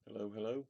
Hello, hello.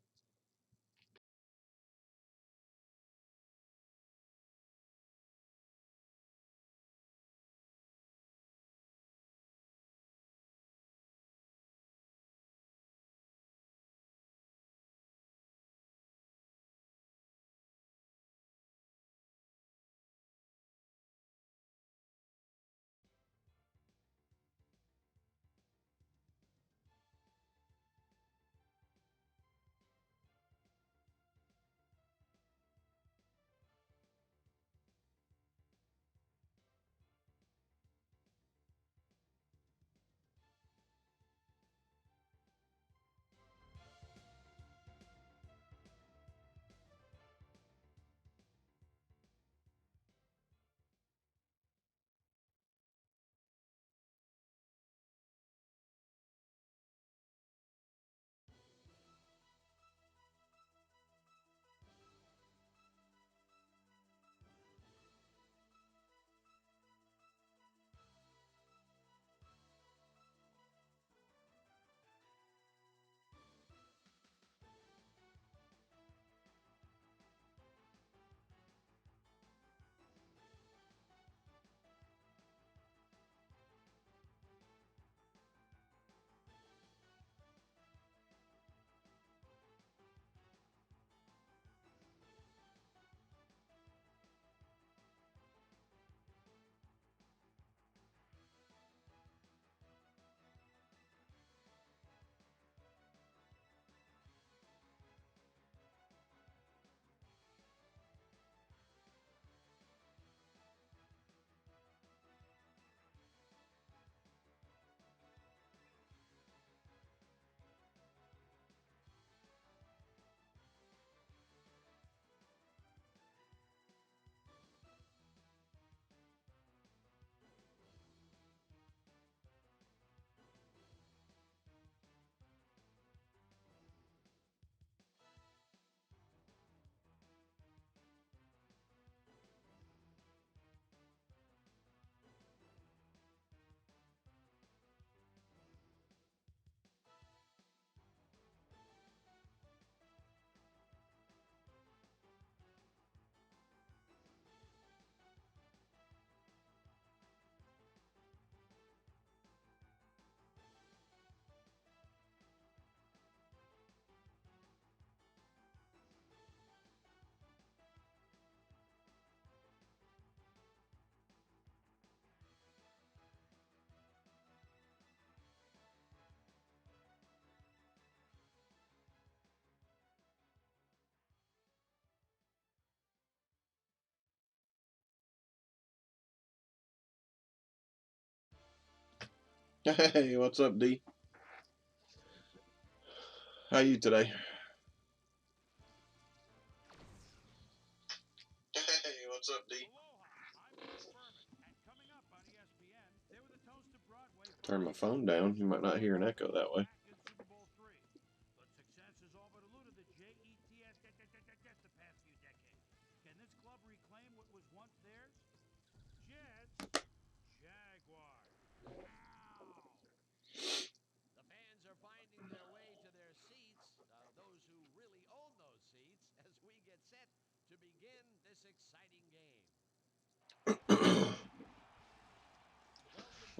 Hey, what's up, D? How you today? Hey, what's up, D? Turn my phone down. You might not hear an echo that way.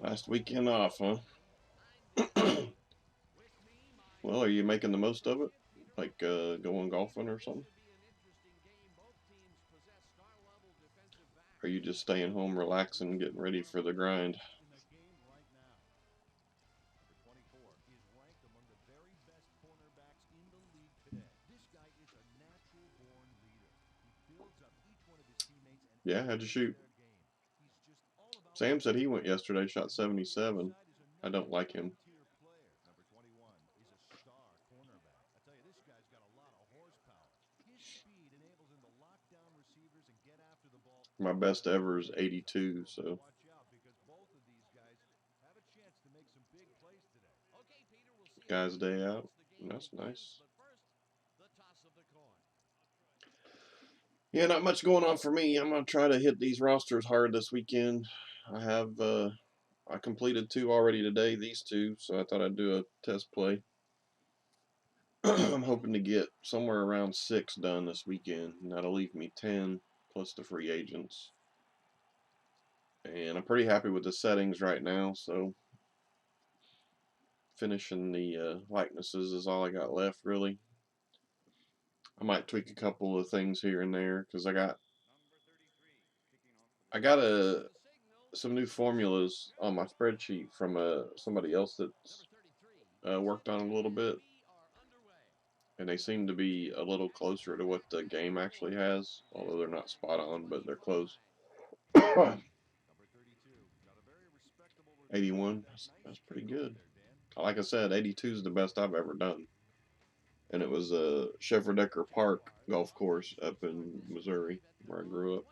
Last weekend off, huh? Well, are you making the most of it? Like going golfing or something? Or are you just staying home, relaxing, getting ready for the grind? Yeah, how'd you shoot? Sam said he went yesterday, shot 77. I don't like him. My best ever is 82, so guy's day out. That's nice. Yeah, not much going on for me. I'm gonna try to hit these rosters hard this weekend. I completed two already today, these two, so I thought I'd do a test play. I'm hoping to get somewhere around 6 done this weekend, and that'll leave me 10 plus the free agents. And I'm pretty happy with the settings right now, so finishing the likenesses is all I got left, really. I might tweak a couple of things here and there because I got some new formulas on my spreadsheet from somebody else that's worked on a little bit, and they seem to be a little closer to what the game actually has, although they're not spot on, but they're close. 81, that's pretty good. Like I said, 82 is the best I've ever done. And it was a Chevrolet Park golf course up in Missouri, where I grew up.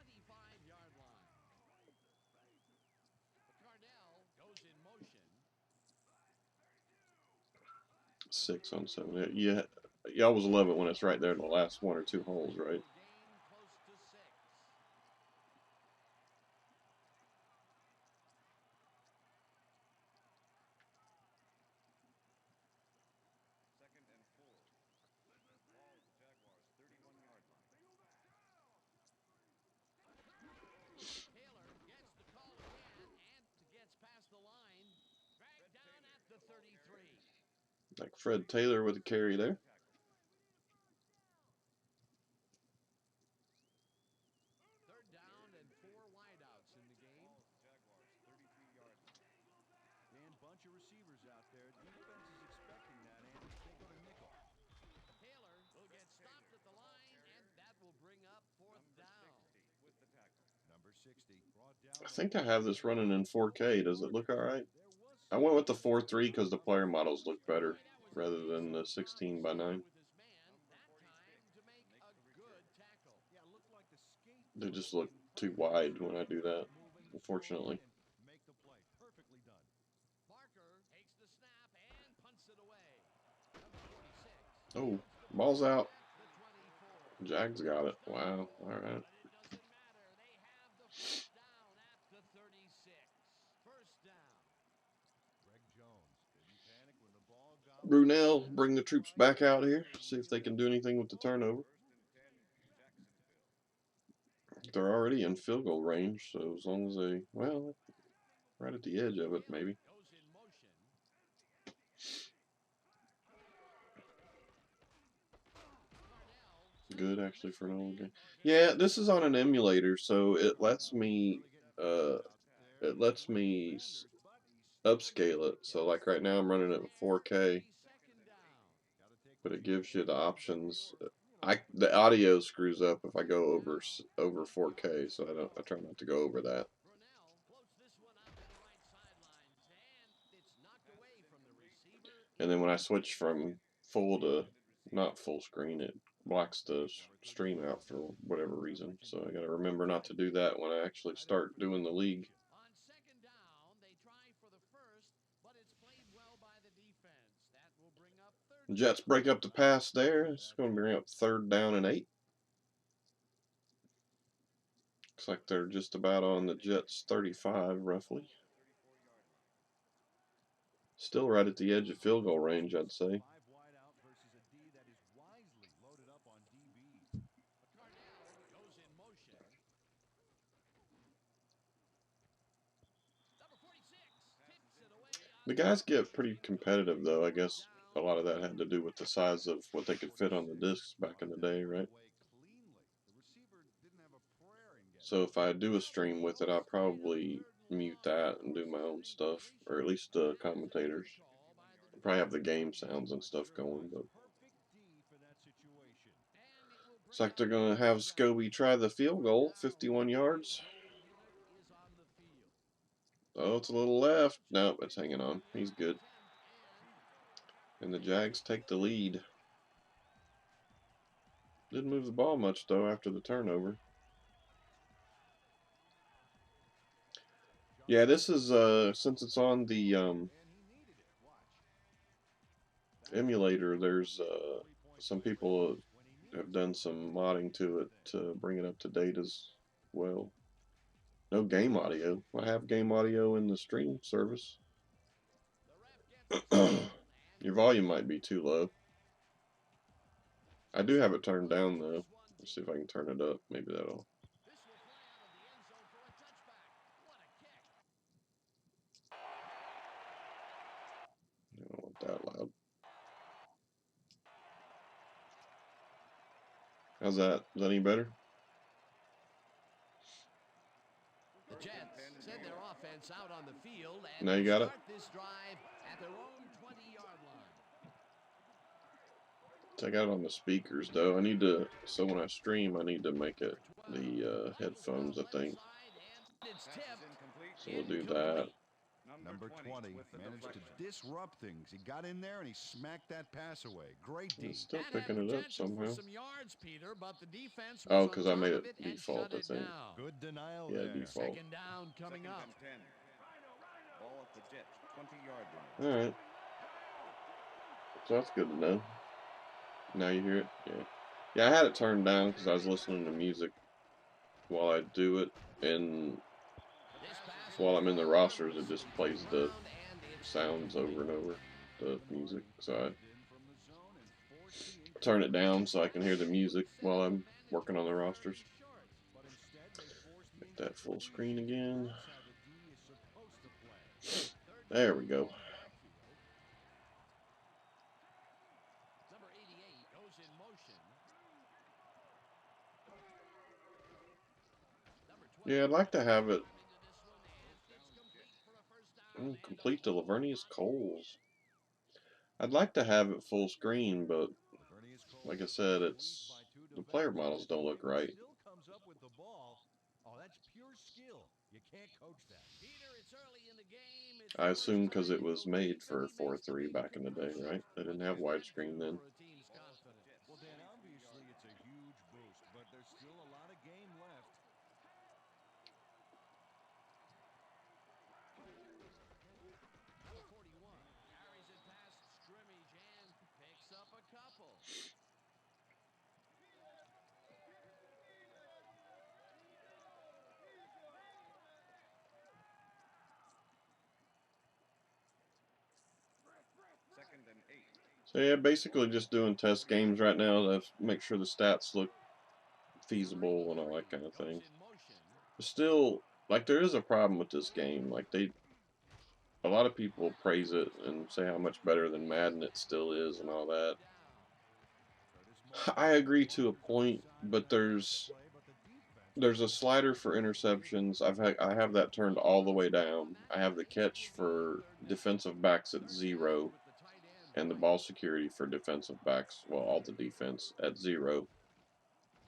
6 on 7. Yeah, you always love it when it's right there in the last 1 or 2 holes, right? Like Fred Taylor with a carry there. I think I have this running in 4K. Does it look alright? I went with the 4.3 because the player models look better rather than the 16:9. They just look too wide when I do that, unfortunately. Oh, ball's out. Jags got it. Wow. All right. Brunel, bring the troops back out here. See if they can do anything with the turnover. They're already in field goal range, so as long as they, well, right at the edge of it, maybe. Good, actually, for an old game. Yeah, this is on an emulator, so it lets me upscale it. So like right now I'm running it with 4K, but it gives you the options. The audio screws up if I go over 4K, so I try not to go over that. And then when I switch from full to not full screen, it blocks the stream out for whatever reason. So I got to remember not to do that when I actually start doing the league. Jets break up the pass there. It's going to bring up 3rd down and 8. Looks like they're just about on the Jets 35, roughly. Still right at the edge of field goal range, I'd say. The guys get pretty competitive, though. I guess a lot of that had to do with the size of what they could fit on the discs back in the day, right? So if I do a stream with it, I'll probably mute that and do my own stuff, or at least the commentators. I'll probably have the game sounds and stuff going, but looks like they're going to have Scobie try the field goal, 51 yards. Oh, it's a little left. Nope, it's hanging on. He's good. And the Jags take the lead. Didn't move the ball much, though, after the turnover. Yeah, this is, since it's on the emulator, there's some people have done some modding to it to bring it up to date as well. No game audio. I have game audio in the stream service. Your volume might be too low. I do have it turned down though. Let's see if I can turn it up. Maybe that'll. I don't want that loud. How's that? Is that any better? The Jets send their offense out on the field and Now you got it? start this drive at their own 20-yard line. I got it on the speakers though. I need to. So when I stream, I need to make it the headphones. I think. So we'll do that. Number 20 managed to disrupt things. He got in there and he smacked that pass away. Great D. It's still picking it up somehow. Some yards, Peter, but the defense Oh, was because on I top made of it it and default, shut I it think. down. Good denial Yeah, there. default. Second down coming up. Ball at the Jets, 20-yard line. All right. So that's good to know. Now you hear it? Yeah. Yeah, I had it turned down because I was listening to music while I do it, and while I'm in the rosters, it just plays the sounds over and over, the music. So I turn it down so I can hear the music while I'm working on the rosters. Make that full screen again. There we go. Number 88 goes in motion. Yeah, I'd like to have it complete to Lavernius Coles. I'd like to have it full screen, but like I said, it's the player models don't look right. Oh, that's pure skill. You can't coach that. I assume because it was made for 4.3 back in the day, right? They didn't have widescreen then. Well, Dan, obviously it's a huge boost, but there's still a lot of game left. Number 41 carries it past scrimmage and picks up a couple. Second and 8. So yeah, basically just doing test games right now to make sure the stats look feasible and all that kind of thing. But still, like, there is a problem with this game. Like, a lot of people praise it and say how much better than Madden it still is and all that. I agree to a point, but there's a slider for interceptions. I have that turned all the way down. I have the catch for defensive backs at 0, and the ball security for defensive backs, well, all the defense at 0,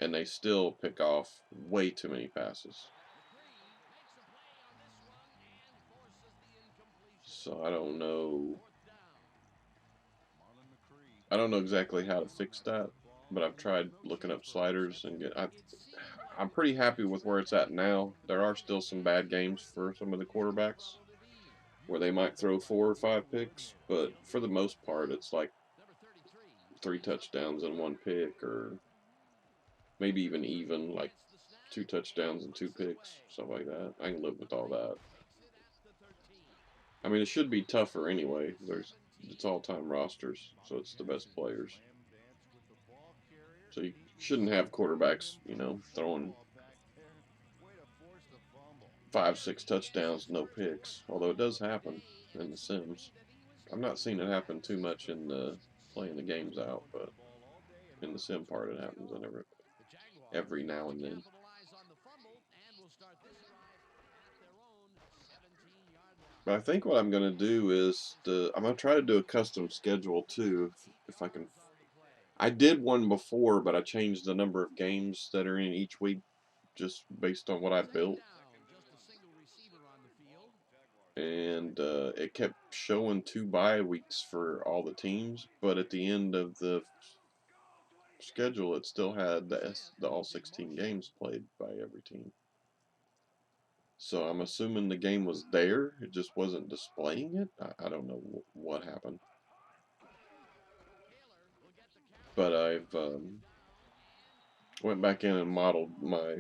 and they still pick off way too many passes. So I don't know. I don't know exactly how to fix that, but I've tried looking up sliders and I'm pretty happy with where it's at now. There are still some bad games for some of the quarterbacks where they might throw 4 or 5 picks, but for the most part, it's like 3 touchdowns and 1 pick, or maybe even like 2 touchdowns and 2 picks, stuff like that. I can live with all that. I mean, it should be tougher anyway. It's all-time rosters, so it's the best players. So you shouldn't have quarterbacks, throwing 5, 6 touchdowns, no picks. Although it does happen in the Sims. I'm not seeing it happen too much in the playing the games out, but in the sim part it happens every now and then. But I think what I'm going to do is I'm going to try to do a custom schedule too, if I can. I did one before, but I changed the number of games that are in each week just based on what I built. And it kept showing 2 bye weeks for all the teams, but at the end of the schedule, it still had the all 16 games played by every team. So I'm assuming the game was there, it just wasn't displaying it. I don't know what happened. But I've went back in and modeled my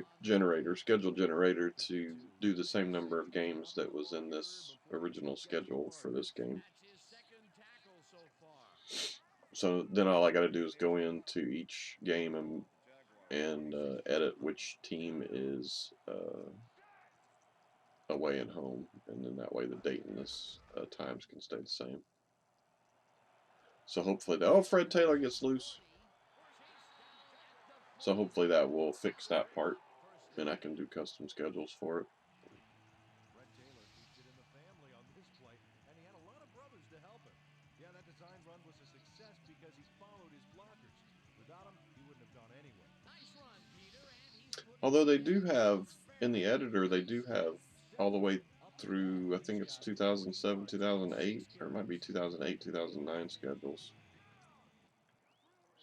schedule generator, to do the same number of games that was in this original schedule for this game. So then all I got to do is go into each game and edit which team is away and home, and then that way the date and this times can stay the same. So hopefully oh, Fred Taylor gets loose. So hopefully that will fix that part, and I can do custom schedules for it. Fred Taylor featured in the family on this play, and he had a lot of brothers to help him. Yeah, that design run was a success because he followed his blockers. Without him, he wouldn't have gone anywhere. Although they do have, in the editor, they do have all the way through, I think it's 2007, 2008, or it might be 2008, 2009 schedules.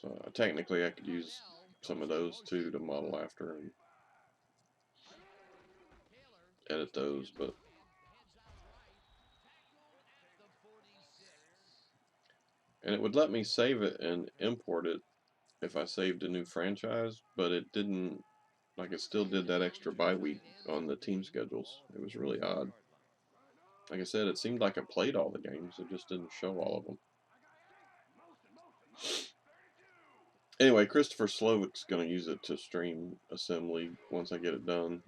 So technically I could use some of those too to model after and edit those, but and it would let me save it and import it if I saved a new franchise, but it didn't, like it still did that extra bye week on the team schedules. It was really odd. Like I said, it seemed like I played all the games, it just didn't show all of them. Anyway, Christopher Slovick's going to use it to stream assembly once I get it done.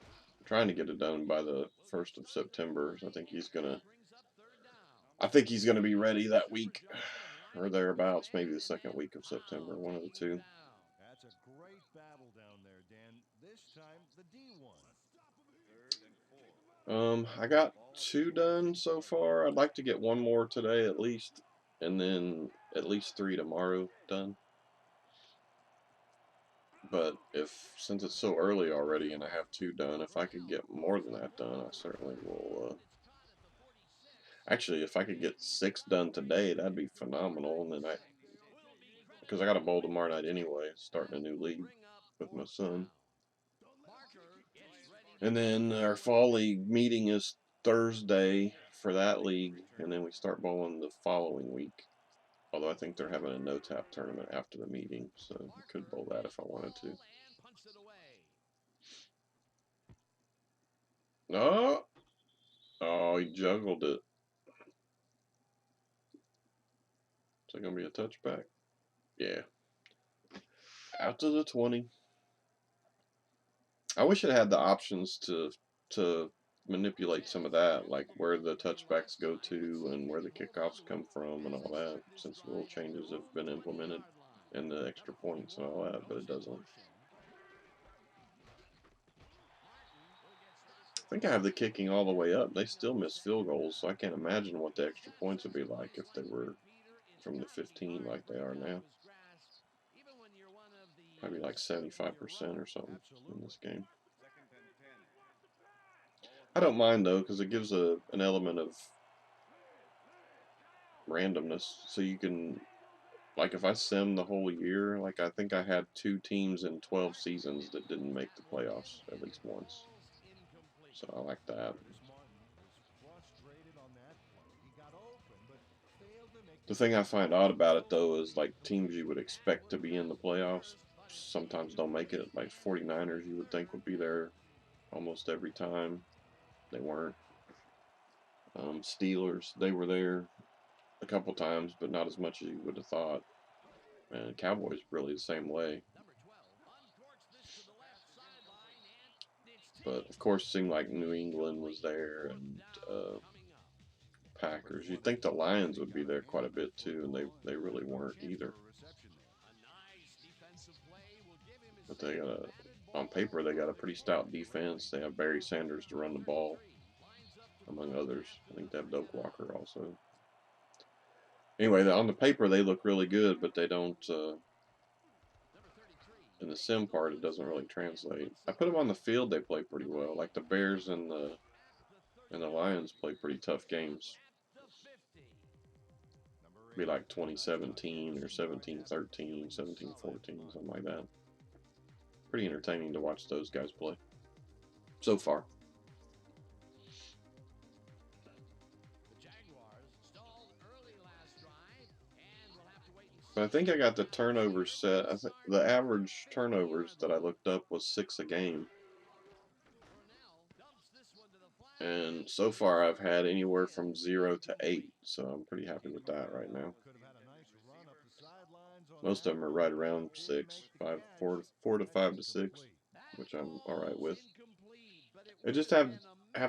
I'm trying to get it done by the 1st of September. So I think he's going to be ready that week or thereabouts, maybe the second week of September, one of the two. That's a great battle down there, Dan. This time the D1. I got 2 done so far. I'd like to get 1 more today at least, and then at least 3 tomorrow done. But since it's so early already and I have 2 done, if I could get more than that done, I certainly will. Actually, if I could get 6 done today, that'd be phenomenal. And then because I got a bowl tomorrow night anyway, starting a new league with my son. And then our fall league meeting is Thursday for that league, and then we start bowling the following week. Although I think they're having a no-tap tournament after the meeting, so I could bowl that if I wanted to. Oh! Oh, he juggled it. Is that going to be a touchback? Yeah. Out to the 20. I wish it had the options to manipulate some of that, like where the touchbacks go to and where the kickoffs come from and all that, since rule changes have been implemented and the extra points and all that, but it doesn't. I think I have the kicking all the way up. They still miss field goals, so I can't imagine what the extra points would be like if they were from the 15 like they are now. Probably like 75% or something in this game. I don't mind though, because it gives an element of randomness, so you can, like if I sim the whole year, like I think I had 2 teams in 12 seasons that didn't make the playoffs at least once. So I like that. The thing I find odd about it though is like teams you would expect to be in the playoffs sometimes don't make it. Like 49ers you would think would be there almost every time. They weren't. Steelers, they were there a couple times, but not as much as you would have thought. And Cowboys really the same way. But of course, it seemed like New England was there and Packers. You'd think the Lions would be there quite a bit too, and they really weren't either. But they got on paper they got a pretty stout defense. They have Barry Sanders to run the ball, among others. I think they have Doak Walker also. Anyway, on the paper they look really good, but they don't. In the sim part, it doesn't really translate. I put them on the field; they play pretty well. Like the Bears and the Lions play pretty tough games. Be like 2017 or 17-13, 17-14, something like that. Pretty entertaining to watch those guys play so far. But I think I got the turnovers set. I think the average turnovers that I looked up was 6 a game. And so far I've had anywhere from 0 to 8, so I'm pretty happy with that right now. run up the sidelines on Most of them are right around 6, 5, 4 to 5 to 6, which I'm all right with. They just have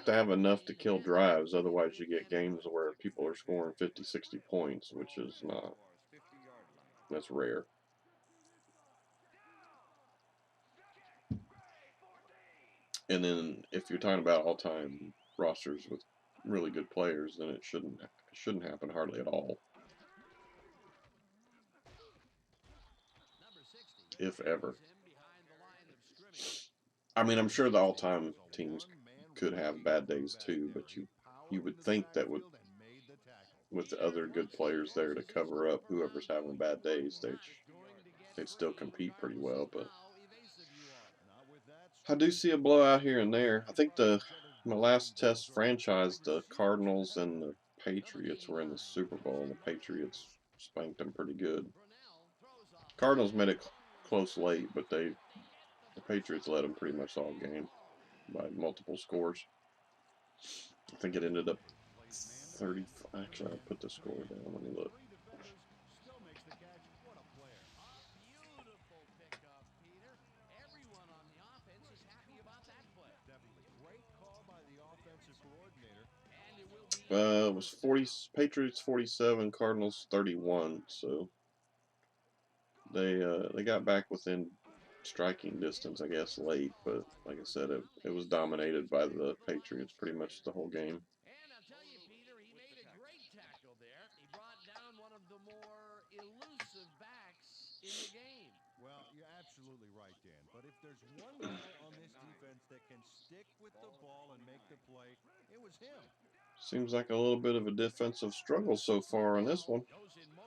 to have enough to kill drives, otherwise you get games where people are scoring 50, 60 points, which is not. That's rare. And then if you're talking about all-time rosters with really good players, then it shouldn't happen hardly at all, if ever. I mean, I'm sure the all-time teams could have bad days too, but you would think that with the other good players there to cover up whoever's having bad days, they'd still compete pretty well. But I do see a blowout here and there. I think my last test franchise, the Cardinals and the Patriots were in the Super Bowl, and the Patriots spanked them pretty good. Cardinals made it close late, but the Patriots led them pretty much all game by multiple scores. I think it ended up 30. Actually, I'll put the score down. Let me look. Still makes the catch. What a player. Beautiful pickup, Peter. Everyone on the offense is happy about that play. Definitely great call by the offensive coordinator. And it will be It was 40 Patriots 47, Cardinals 31. So they got back within striking distance, I guess, late. But like I said, it was dominated by the Patriots pretty much the whole game. And I'll tell you, Peter, he made a great tackle there. He brought down one of the more elusive backs in the game. Well, you're absolutely right, Dan. But if there's one guy on this defense that can stick with the ball and make the play, it was him. Seems like a little bit of a defensive struggle so far on this one.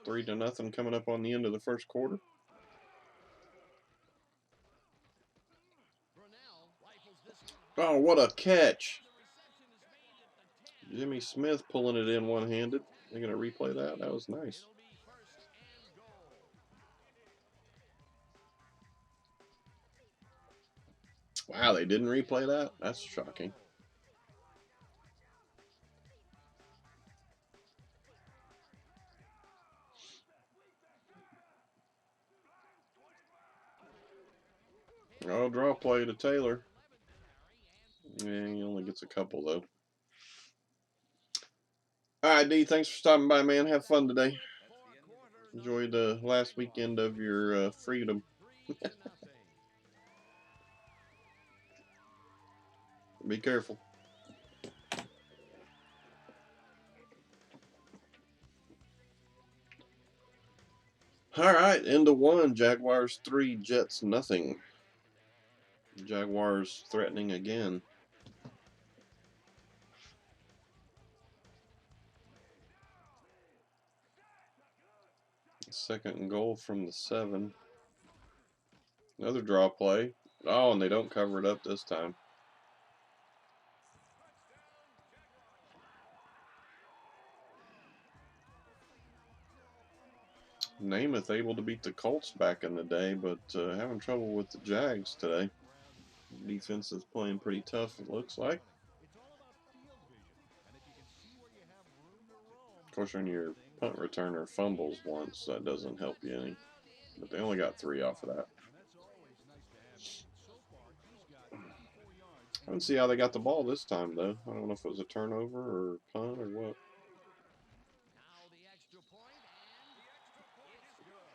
3-0 coming up on the end of the first quarter. Oh, what a catch! Jimmy Smith pulling it in one-handed. They're going to replay that. That was nice. Wow, they didn't replay that? That's shocking. Oh, draw play to Taylor. Yeah, he only gets a couple, though. All right, D, thanks for stopping by, man. Have fun today. Enjoy the last weekend of your freedom. Be careful. All right, end of one. Jaguars 3, Jets nothing. Jaguars threatening again. Second and goal from the 7. Another draw play. Oh, and they don't cover it up this time. Namath able to beat the Colts back in the day, but having trouble with the Jags today. Defense is playing pretty tough, it looks like. Of course, when your punt returner fumbles once, that doesn't help you any. But they only got 3 off of that. I don't see how they got the ball this time, though. I don't know if it was a turnover or punt or what. Now the extra point, and it's good.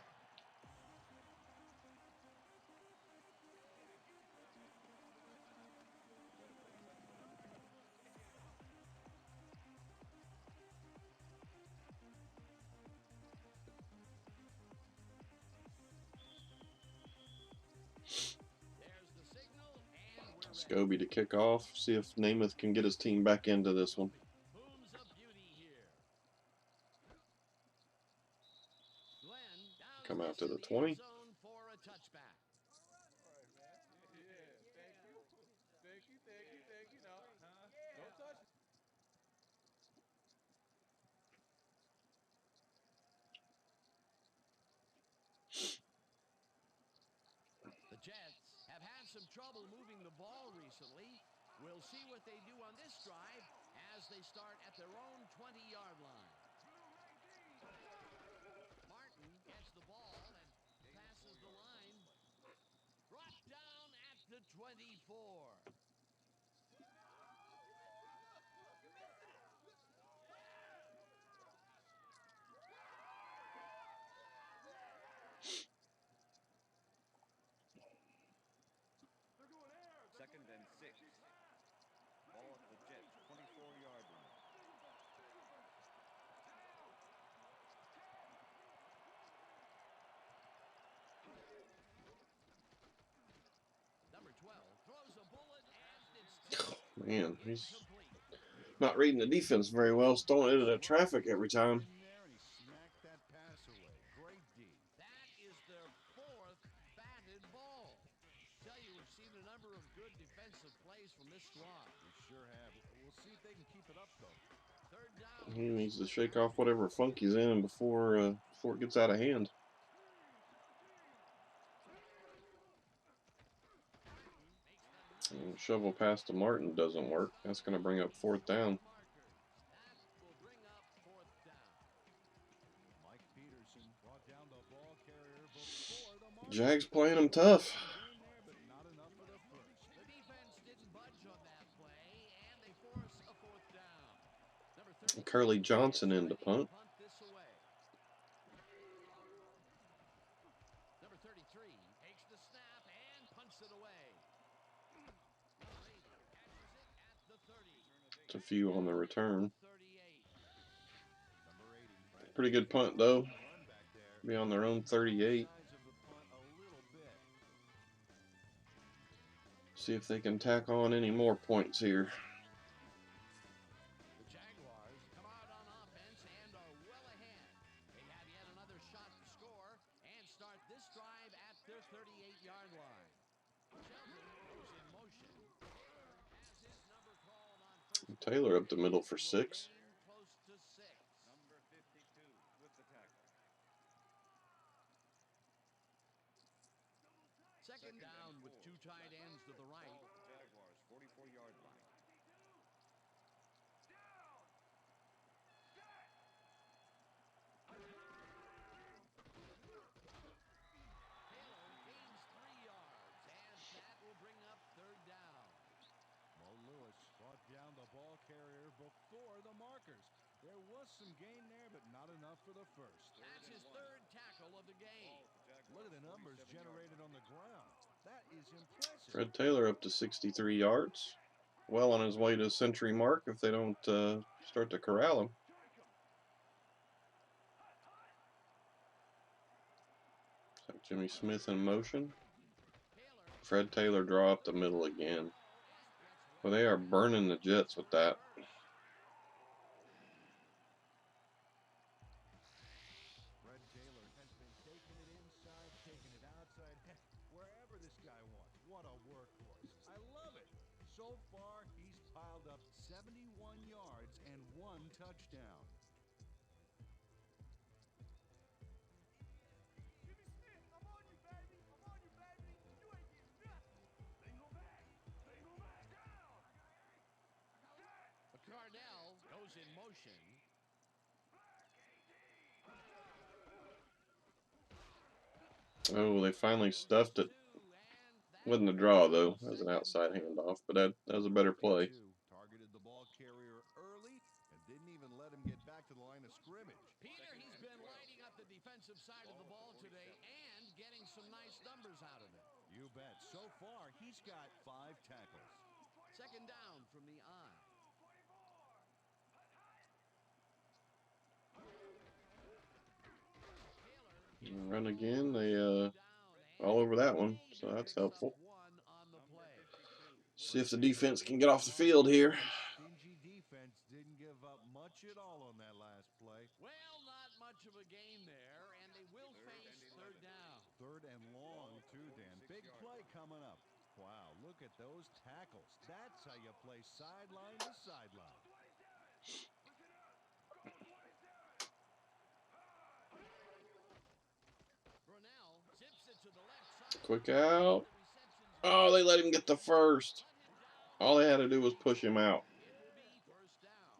There's the signal, and Scobie to kick off. See if Namath can get his team back into this one. booms of beauty here. Glenn down Come out to the in 20. end zone for a touchback. The Jets have had some trouble moving the ball recently. We'll see what they do on this drive as they start at their own 20-yard line. Martin 24. Second and 6. Ball at the Jets, 24-yard line. Number 12 throws a bullet and it's tipped. Man, he's not reading the defense very well. He's throwing into that traffic every time. In there and he smacked that pass away. Great D. That is their 4th batted ball. Tell you, we've seen a number of good defensive plays from this squad. We sure have. We'll see if they can keep it up, though. Third down. He needs to shake off whatever funk he's in before it gets out of hand. And shovel pass to Martin doesn't work. That's going to bring up 4th down. That will bring up 4th down. Mike Peterson brought down the ball carrier before the mark. Jags playing him tough. Gain there, but not enough for the first. The defense didn't budge on that play, and they force a 4th down. Number 30. Curly Johnson in to punt. Punt this away. Number 33 takes the snap and punts it away. Number 80 catches it at the 30. It's a few on the return. 38. Number 80. Pretty good punt, though. Run back there. Be on their own 38. Sides of the punt a little bit. See if they can tack on any more points here. The Jaguars come out on offense and are well ahead. They have yet another shot to score and start this drive at their 38-yard line. Shelton goes in motion. Has his number called on first. Taylor up the middle for 6. Close to 6. Number 52 with the tackle. Second down with 2 tight ends to the right. Ball at the Jaguars, 44-yard line. Taylor gains 3 yards, and that will bring up 3rd down. Mo Lewis brought down the ball carrier before the markers. There was some gain there, but not enough for the first. That's his 3rd tackle of the game. Look at the numbers generated on the ground. That is impressive. Fred Taylor up to 63 yards. Well on his way to century mark if they don't start to corral him. Jimmy Smith in motion. Fred Taylor draw up the middle again. Well, they are burning the Jets with that. Fred Taylor has been taking it inside, taking it outside, wherever this guy wants. What a workhorse. I love it. So far, he's piled up 71 yards and 1 touchdown. Cardell goes in motion. Oh, they finally stuffed it. Wasn't a draw, though. That was an outside handoff, but that was a better play. Targeted the ball carrier early and didn't even let him get back to the line of scrimmage. Peter, he's been lighting up the defensive side of the ball today and getting some nice numbers out of it. You bet. So far, he's got 5 tackles. Second down from the I. Run again. They all over that one, so that's helpful. See if the defense can get off the field here. Stingy defense didn't give up much at all on that last play. Well, not much of a gain there, and they will face 3rd down. 3rd and long, too, Dan. Big play coming up. Wow, look at those tackles. That's how you play sideline to sideline. Brunell zips it to the left side. Quick out. Oh, they let him get the first. All they had to do was push him out. It will be 1st down.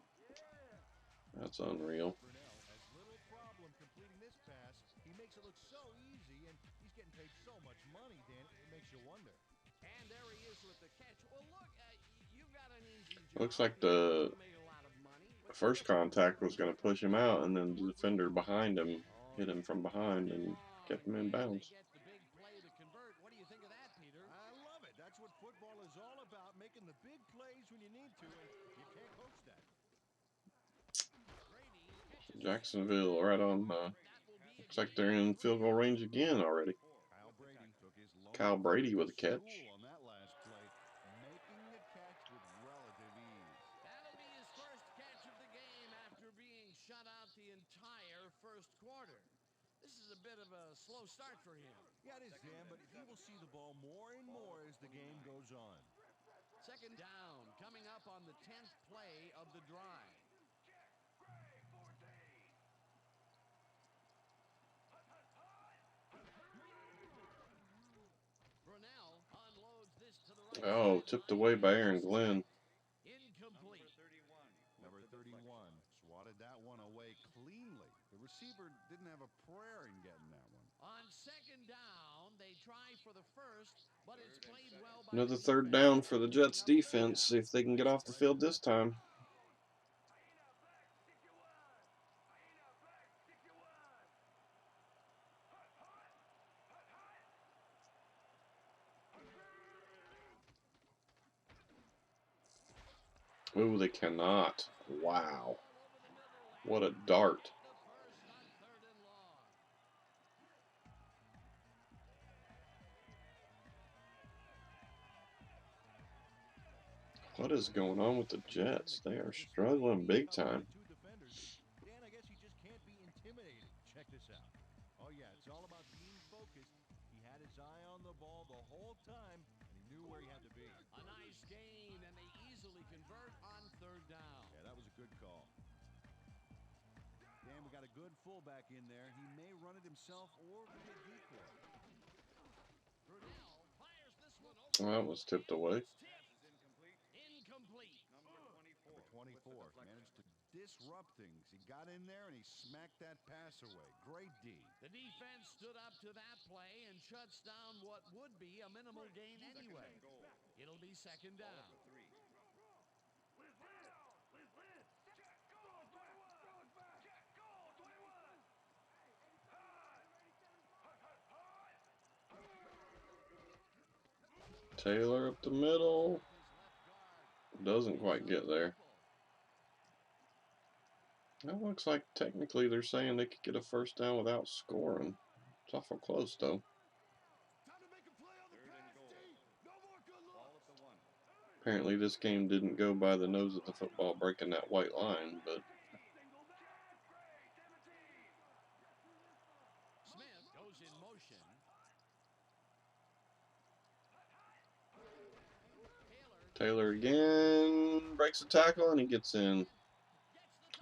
That's unreal. Brunell has little problem completing this pass. He makes it look so easy, and he's getting paid so much money, Dan, it makes you wonder. And there he is with the catch. Well, look, you've got an easy Looks job. like You're not the going to make a lot of money. But first contact was going to push him out, and then the defender behind him hit him from behind and kept him in and they bounds. get the big play to convert. What do you think of that, Peter? I love it. That's what football is all about, making the big plays when you need to, and you can't coach that. Brady catches Jacksonville right on. that will be a Looks like gain they're of in 3. field goal range again already. Kyle Brady took his lone Kyle Brady with a stool catch. on that last play, making the catch with relative ease. That'll be his first catch of the game after being shut out the entire first quarter. This is a bit of a slow start for him. Yeah, it is, Dan, but he will see the ball more and more as the game goes on. Second down, coming up on the 10th play of the drive. Brunell unloads this to the right Oh, tipped away by Aaron Glenn. Incomplete. Number 31 swatted that one away cleanly. The receiver didn't have a prayer in getting that one. On second down, they try for the first, but it's played well by Another the third defense. down for the Jets defense. See if they can get off the field this time. Ooh, they cannot. Wow. What a dart. The first on 3rd and long. What is going on with the Jets? They are struggling big time. Dan, I guess you just can't be intimidated. Check this out. Oh, yeah, it's all about being focused. He had his eye on the ball the whole time, and he knew where he had to be. A nice gain, and they easily convert on 3rd down. Yeah, that was a good call. Dan, we got a good fullback in there. He may run it himself or be a decoy. Brunell fires this one Well, that was tipped away. Incomplete. Number 24 managed to disrupt things. He got in there and he smacked that pass away. Great D. The defense stood up to that play and shuts down what would be a minimal gain anyway. It'll be second down. Taylor up the middle. Doesn't quite get there. That looks like technically they're saying they could get a first down without scoring. It's awful close, though. Apparently this game didn't go by the nose of the football breaking that white line, but Smith goes in motion. Taylor again breaks a tackle and he gets in.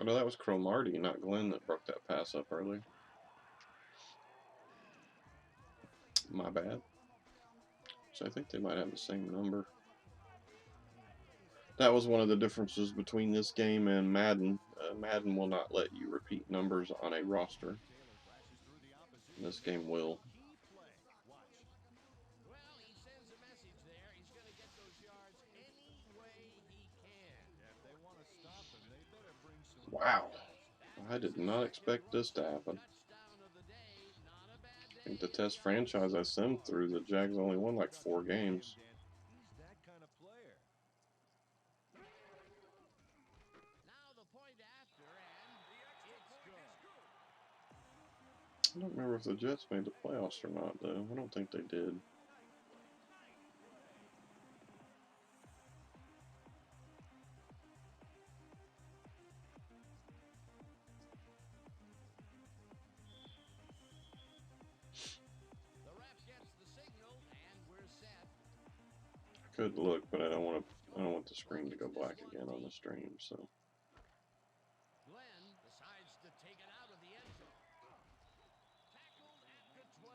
Oh no, that was Cromartie, not Glenn, that broke that pass up earlier. My bad. So I think they might have the same number. That was one of the differences between this game and Madden. Madden will not let you repeat numbers on a roster. This game will. Well, he sends a message there. He's going to get those yards any way he can. If they want to stop him, they better bring some. Wow. I did not expect this to happen. I think the test franchise I simmed through, the Jags only won like 4 games. He's that kind of player. Now the point after, and it's good. I don't remember if the Jets made the playoffs or not, though. I don't think they did. The ref gets the signal, and we're set. I could look, but I don't want the screen to go black again on the stream, so. Glenn decides to take it out of the end zone. Tackled at the 20.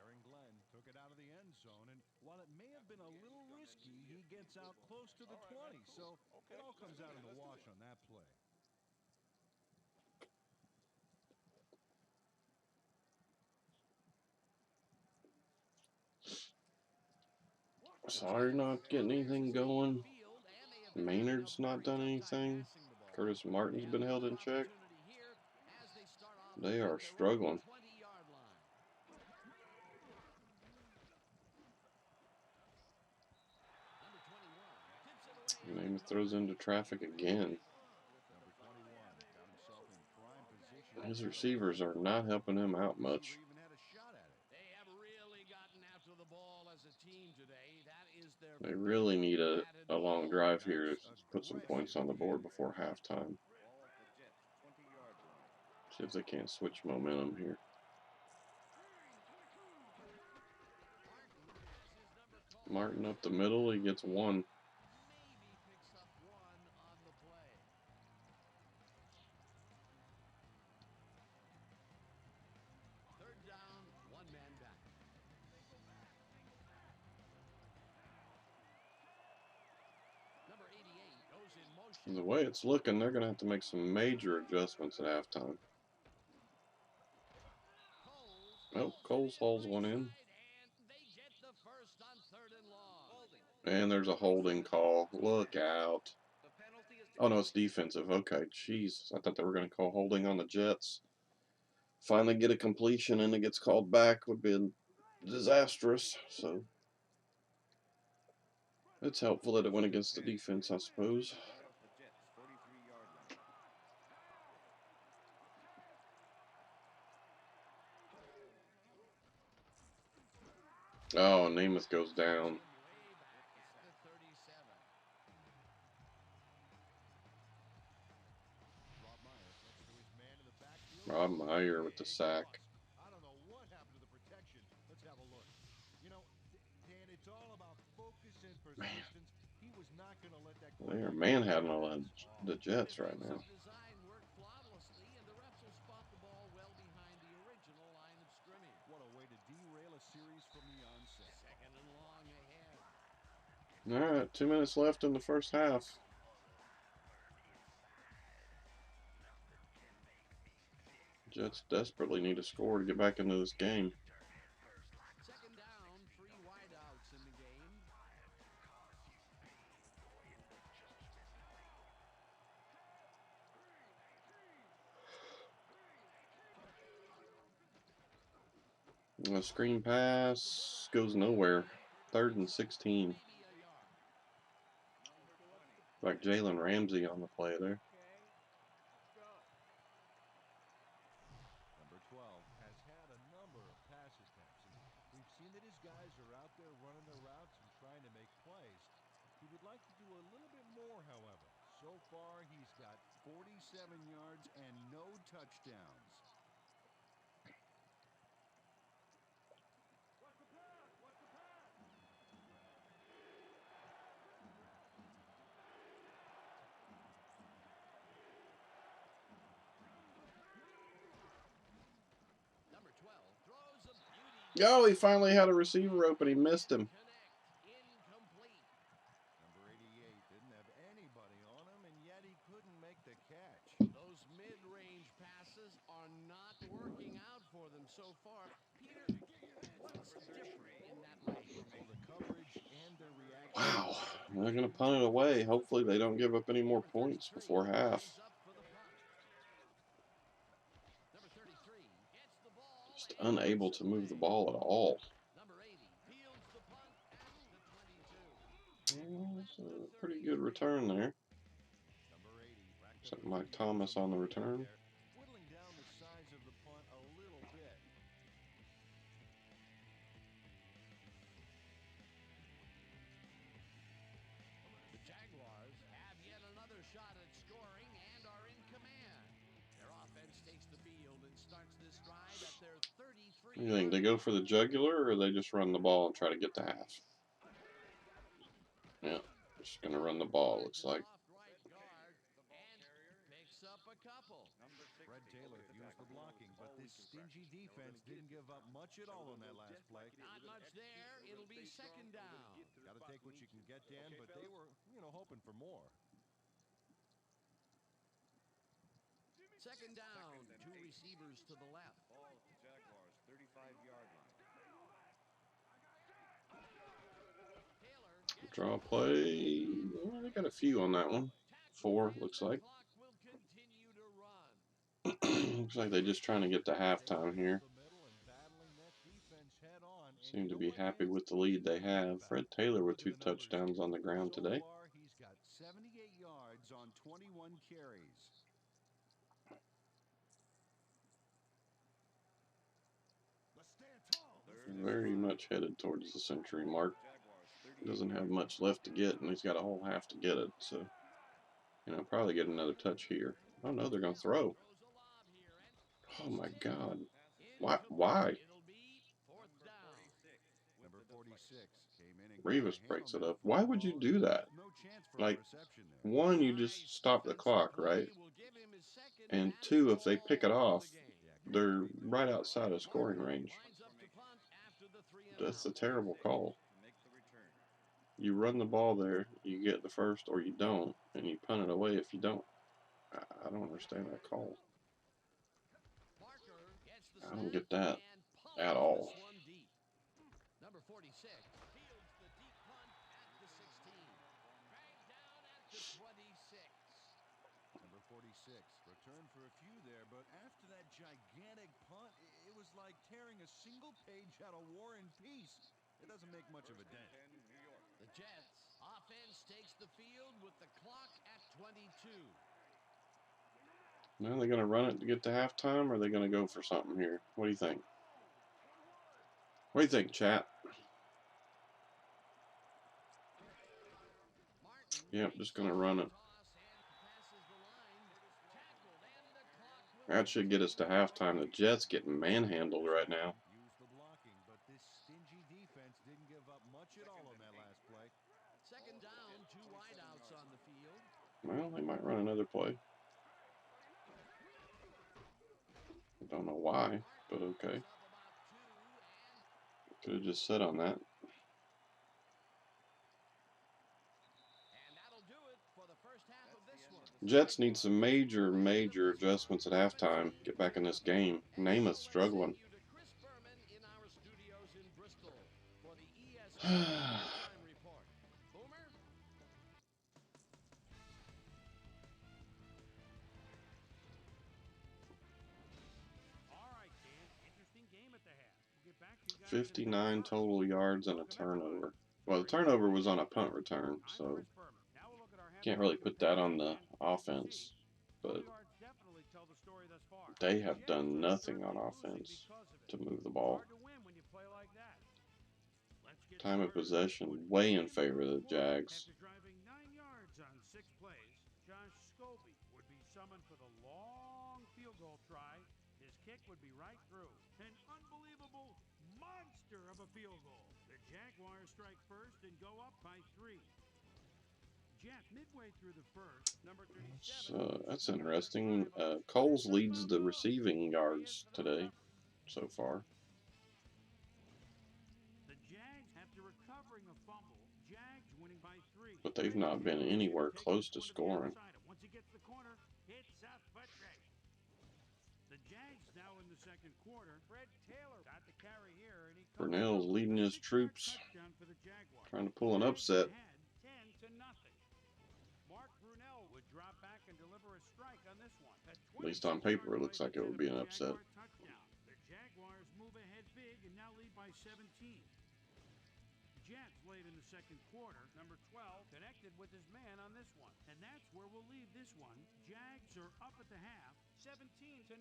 Aaron Glenn took it out of the end zone, and while it may have been a little risky, he gets out close to the 20, so it all comes out in the wash on that play. Sorry, not getting anything going. Maynard's not done anything. Curtis Martin's been held in check. They are struggling. Namath throws into traffic again. Number 21 got himself in prime position. His receivers are not helping him out much. Even had a shot at it. They have really gotten after the ball as a team today. That is their They really need a long drive here to put some Aggressive points on the board game. before halftime. Ball at the Jets' 20-yard line. See if they can't switch momentum here. Martin up the middle, he gets one. maybe picks up one on the play. Third down, one man back. Number 88 goes in motion. The way it's looking, they're going to have to make some major adjustments at halftime. Oh, Coles hauls one in. And they get the first on third and long. And there's a holding call. Look out. The penalty is Oh, no, it's defensive. Okay, jeez. I thought they were going to call holding on the Jets. Finally get a completion and it gets called back would be disastrous. So it's helpful that it went against the defense, I suppose. right off the Jets' 33-yard line. Oh, Namath goes down. Way back at the 37. Rob Meyer gets to his man in the backfield. Rob Meyer with the sack. I don't know what happened to the protection. Let's have a look. You know, Dan, it's all about focus and persistence. He was not going to let that. They are manhandling the Jets right now. Design worked flawlessly, and the refs will spot the ball well behind the original line of scrimmage. What a way to derail a series from the onset. Second and long ahead. All right, 2 minutes left in the first half. Jets desperately need a score to get back into this game. Second down, 3 wideouts in the game. A screen pass goes nowhere. 3rd and 16. Maybe a yard. Like Jalen Ramsey on the play there. Number 12 has had a number of pass attempts, and we've seen that his guys are out there running their routes and trying to make plays. He would like to do a little bit more, however. So far, he's got 47 yards and no touchdowns. Number 12 throws a beauty. Oh, he finally had a receiver open. He missed him. Connect. Incomplete. Number 88 didn't have anybody on him, and yet he couldn't make the catch. Those mid-range passes are not working out for them so far. Peter, what's different in that lane? Well, the coverage and their reaction. Wow. They're going to punt it away. Hopefully they don't give up any more points before half. Is up for the punt. Number 33 gets the ball. Just unable to move the ball at all. Number 80 fields the punt at the 22. That's a pretty good return there. Number 80 racked Except up a Mike few Thomas yards on the play return. there, whittling down the size of the punt a little bit. The Jaguars have yet another shot at scoring and are in command. Their offense takes the field and starts this drive at their 33. You think they go for the jugular or they just run the ball and try to get to half? Yeah, just going to run the ball, looks like. Soft right guard and picks up a couple. Number 60. Fred Taylor used the blocking, but this stingy defense didn't give up much at all on that last play. Not much there. It'll be second down. Got to take what you can get, Dan, but they were, hoping for more. Second down. 2 receivers to the left. Ball at the Jaguars' 35-yard line. Taylor Draw play. Well, they got a few on that one. 4 looks like. Looks like they're just trying to get to halftime here. Seem to be happy with the lead they have. Fred Taylor with 2 touchdowns on the ground today. So far, he's got 78 yards on 21 carries. Very much headed towards the century mark. Doesn't have much left to get, and he's got a whole half to get it. So, you know, probably get another touch here. Oh no, they're gonna throw. Oh my God! Why? Why? Number 46 came in and Revis breaks it up. Why would you do that? no chance for Like, reception there. 1, you just stop the clock, right? And 2, if they pick it off, they're right outside of scoring range. That's a terrible call. You run the ball there, you get the first, or you don't, and you punt it away if you don't. I don't understand that call. I don't get that at all. Number 46 fields the deep punt at the 16. Dragged down at the 26. Number 46 returned for a few there, but after that gigantic punt, it was like tearing a single page out of War and Peace. It doesn't make much of a dent. The Jets offense takes the field with the clock at 22. Now they're going to run it to get to halftime, or are they going to go for something here? What do you think? What do you think, chat? Yep, just going to run it. That should get us to halftime. The Jets getting manhandled right now. Use the blocking, but this stingy defense didn't give up much at all on that last play. Second down, 2 wideouts on the field. Well, they might run another play. I don't know why, but okay. Could have just sat on that. And that'll do it for the first half of this one. Jets need some major adjustments at halftime. Get back in this game. Namath's struggling. Chris Berman in our studios in Bristol for the ESPN Halftime Report. Boomer? All right, Dan. Interesting game at the half. We'll get back to you guys. 59 total yards and a turnover. Well, the turnover was on a punt return, so can't really put that on the offense. But they have done nothing on offense to move the ball. Time of possession way in favor of the Jags. After driving 9 yards on 6 plays, Josh Scobie would be summoned for the long field goal try. His kick would be right through. An unbelievable monster of a field goal. The Jaguars strike first and go up by 3. Jeff, midway through the first, number 37. That's interesting. Coles leads the receiving yards today so far. The Jags, after recovering a fumble, Jags winning by 3. But they've not been anywhere close to scoring. Once he gets the corner, it's a foot race. The Jags now in the second quarter. Fred Taylor got the carry here, and he Brunell's leading his troops, trying to pull an upset. 10-0. Mark Brunell would drop back and deliver a strike on this one. At least on paper, it looks like it would be an upset. The Jaguars move ahead big and now lead by 17. Jets late in the second quarter. Number 12 connected with his man on this one. And that's where we'll leave this one. Jags are up at the half, 17-0.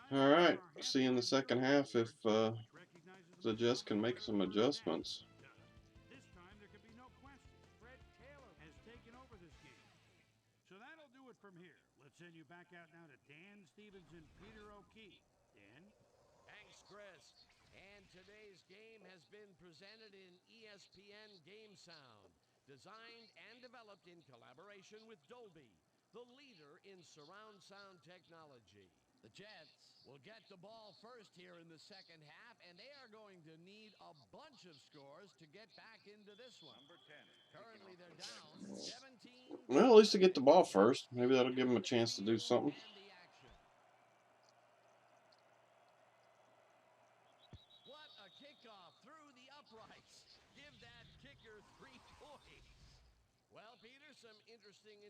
All right, see you in the second half if the Jets can make some adjustments. This time there could be no question. Fred Taylor has taken over this game. So that'll do it from here. Let's send you back out now to Dan Stevens and Peter O'Keefe. Dan? Thanks, Chris. And today's game has been presented in ESPN Game Sound, designed and developed in collaboration with Dolby, the leader in surround sound technology. The Jets will get the ball first here in the second half, and they are going to need a bunch of scores to get back into this one. Currently, they're down 17. Well, at least they get the ball first. Maybe that'll give them a chance to do something.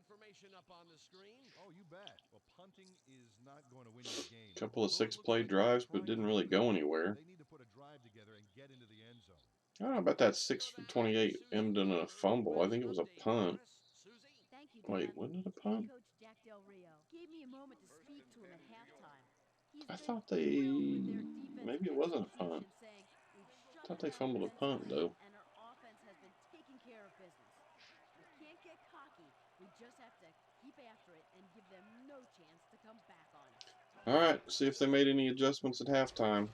information up on the screen. Oh, you bet. Well, punting is not going to win you the game. Couple of Although it looks 6-play like they're drives, but trying to didn't do really that. go anywhere. They need to put a drive together and get into the end zone. I don't know about that 6 for 28 ended in a fumble. I think it was a punt. Thank you, Wait, Dan. wasn't it a Head punt? coach Jack Del Rio gave me a moment to speak to him at halftime. He's I been thought thrilled with their they... defensive maybe it wasn't a punt. execution, saying we've I shut thought them they down fumbled a punt, defensively though. and our offense has been taking care of business. We can't get cocky. We just have to keep after it and give them no chance to come back on us. All right, see if they made any adjustments at halftime.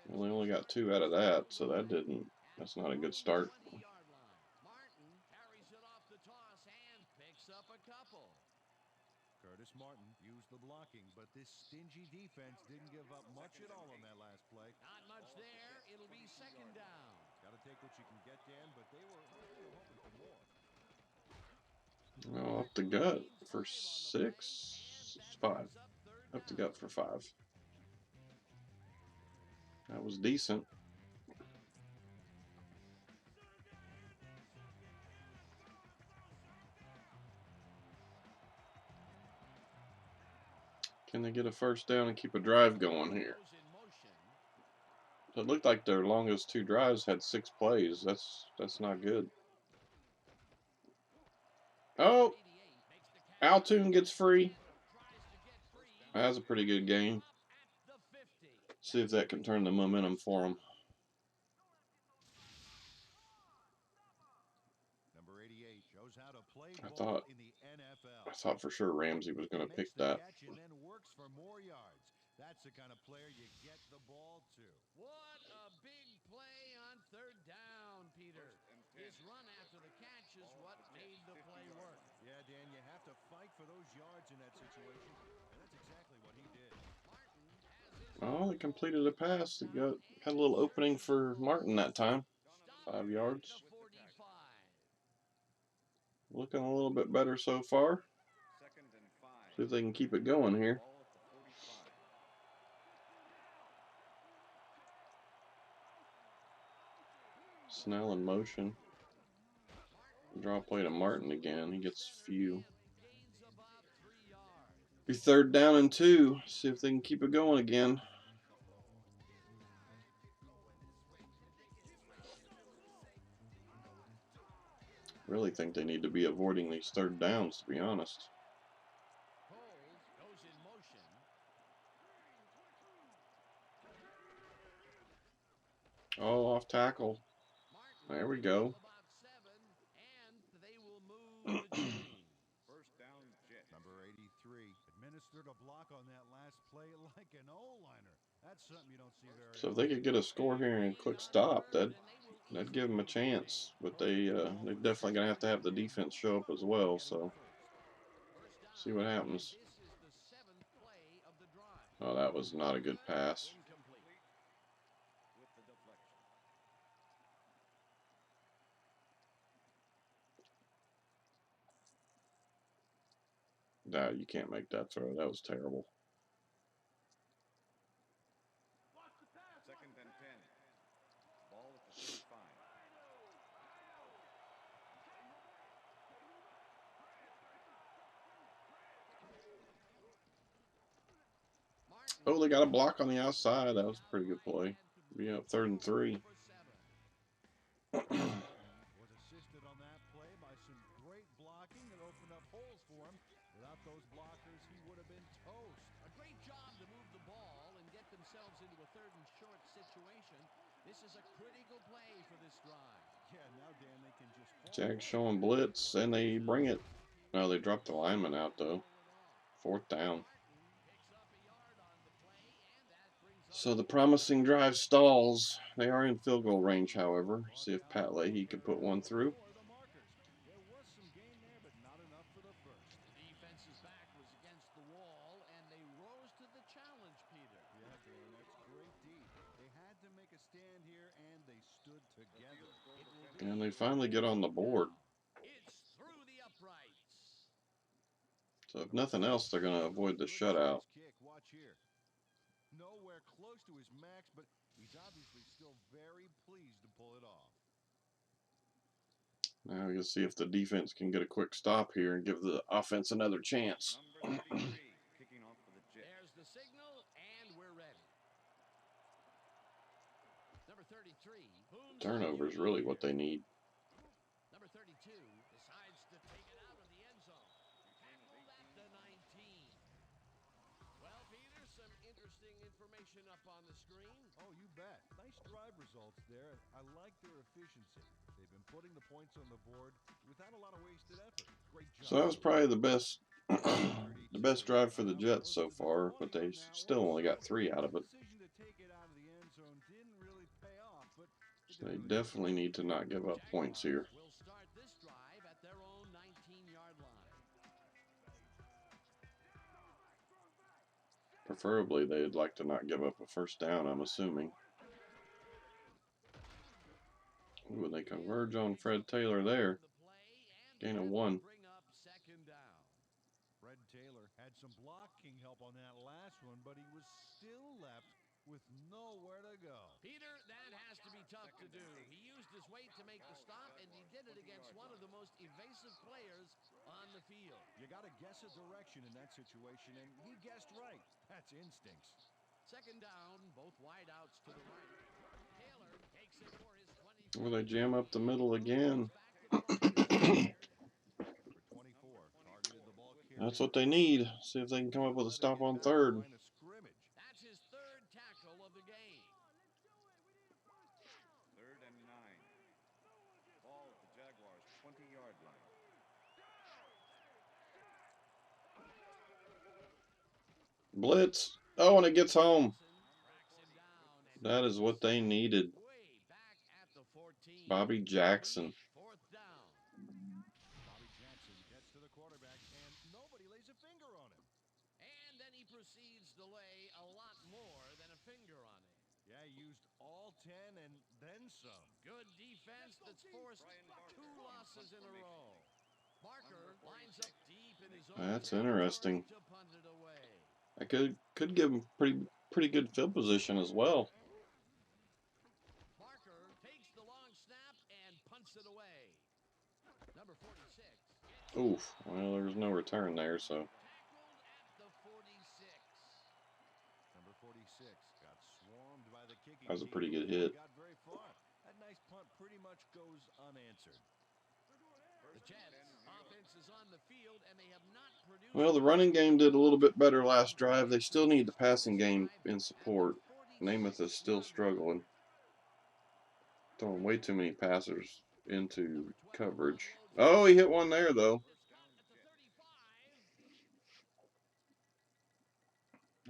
Well, they only got 2 out of that, so that didn't. That's not a good start. Martin carries it off the toss and picks up a couple. Curtis Martin used the blocking, but this stingy defense didn't give up much at all on that last play. Not much there. It'll be second down. Got to take what you can get, Dan, but they were hoping for more. Oh, up the gut for 6. 5. Up the gut for 5. That was decent. Can they get a first down and keep a drive going here? So it looked like their longest 2 drives had 6 plays. That's not good. Oh, Altoon gets free. That's a pretty good game. See if that can turn the momentum for them. Number 88 shows how to play I ball in the NFL. thought for sure Ramsey was going to pick that. Catch and then works for more yards. That's the kind of player you get the ball to. What a big play on third down, Peter. His run after the catch is what made the play work. Yeah, Dan, you have to fight for those yards in that situation, and that's exactly what he did. Oh, they completed a pass. They got a little opening for Martin that time. 5 yards. Looking a little bit better so far. See if they can keep it going here. Snell in motion. Draw play to Martin again. He gets few. Be 3rd down and 2. See if they can keep it going again. Really think they need to be avoiding these 3rd downs, to be honest. Oh, off tackle. There we go. First down, Jet. Number 83 administered a block on that last play like an O-liner. That's something you don't see very often. So if they could get a score here and quick stop, that'd give them a chance. But they're definitely gonna have the defense show up as well. So see what happens. Oh, that was not a good pass. No, you can't make that throw. That was terrible. Second and 10. Ball at the 35. Oh, they got a block on the outside. That was a pretty good play. Yeah, 3rd and 3. Was assisted on that play by some great blocking that opened up holes for him. Without those blockers, he would have been toast. A great job to move the ball and get themselves into a 3rd and short situation. This is a critical play for this drive. Yeah, now Dan, they can just Jags showing blitz, and they bring it. No, they dropped the lineman out though. 4th down. So the promising drive stalls. They are in field goal range, however. See if Pat Leahy could put one through. There was some gain there, but not enough for the first. The defense's back was against the wall, and they rose to the challenge, Peter. Yeah, Dan, that's great deep. They had to make a stand here, and they stood together. And they finally get on the board. It's through the uprights. So if nothing else, they're going to avoid the shutout. Watch here. Nowhere close to his max, but he's obviously still very pleased to pull it off. Now we'll see if the defense can get a quick stop here and give the offense another chance. Number 33, kicking off for the Jets. There's the signal, and we're ready. Number 33. Turnover is really what they need. Number 32 decides to take it out of the end zone. Tackled at the 19. Well, Peter, some interesting information up on the screen. Oh, you bet. Nice drive results there. I like their efficiency. They've been putting the points on the board without a lot of wasted effort. Great job. So that was probably the best the best drive for the Jets so far, but they still only got 3 out of it. So they definitely need to not give up points here. We'll start this drive at their own 19-yard line. Preferably, they'd like to not give up a first down, I'm assuming. Ooh, they converge on Fred Taylor there. Gain of 1. Fred Taylor had some blocking help on that last one, but he was still left with nowhere to go. Peter, that has to be tough to do. He used his weight to make the stop, and he did it against one of the most evasive players on the field. You got to guess a direction in that situation, and he guessed right. That's instincts. Second down, both wideouts to the right. Taylor takes it for his 20. Well, they jam up the middle again. That's what they need. See if they can come up with a stop on third. That's his third tackle of the game. 3rd and 9. Ball at the Jaguars' 20-yard line. Blitz. Oh, and it gets home. That is what they needed. Bobby Jackson. 4th down. Bobby Jackson gets to the quarterback, and nobody lays a finger on him. And then he proceeds to lay a lot more than a finger on it. Yeah, he used all 10 and then some. Good defense that's forced 2 losses in a row. Barker lines up deep in his own. That's interesting. To punt it away. I could give him pretty good field position as well. Barker takes the long snap and punts it away. Number 46. Oof. Well, there's no return there, so. Tackled at the 46. Number 46 got swarmed by the kicking. That was a pretty good hit. Got very far. That nice punt pretty much goes unanswered. The Jets offense is on the field, and they have not produced. Well, the running game did a little bit better last drive. They still need the passing game in support. Namath is still struggling. Throwing way too many passers into coverage. Oh, he hit one there, though.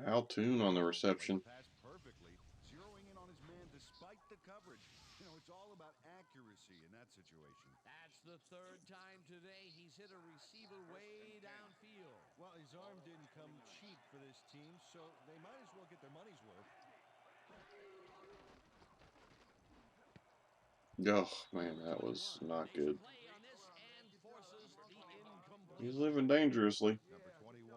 Al Toon on the reception. Pass perfectly, zeroing in on his man despite the coverage. You know, it's all about accuracy in that situation. That's the 3rd time today he's hit a receiver way downfield. Well, his arm didn't come cheap for this team, so they might as well get their money's worth. Oh, man, that was not good. He's living dangerously. Number 21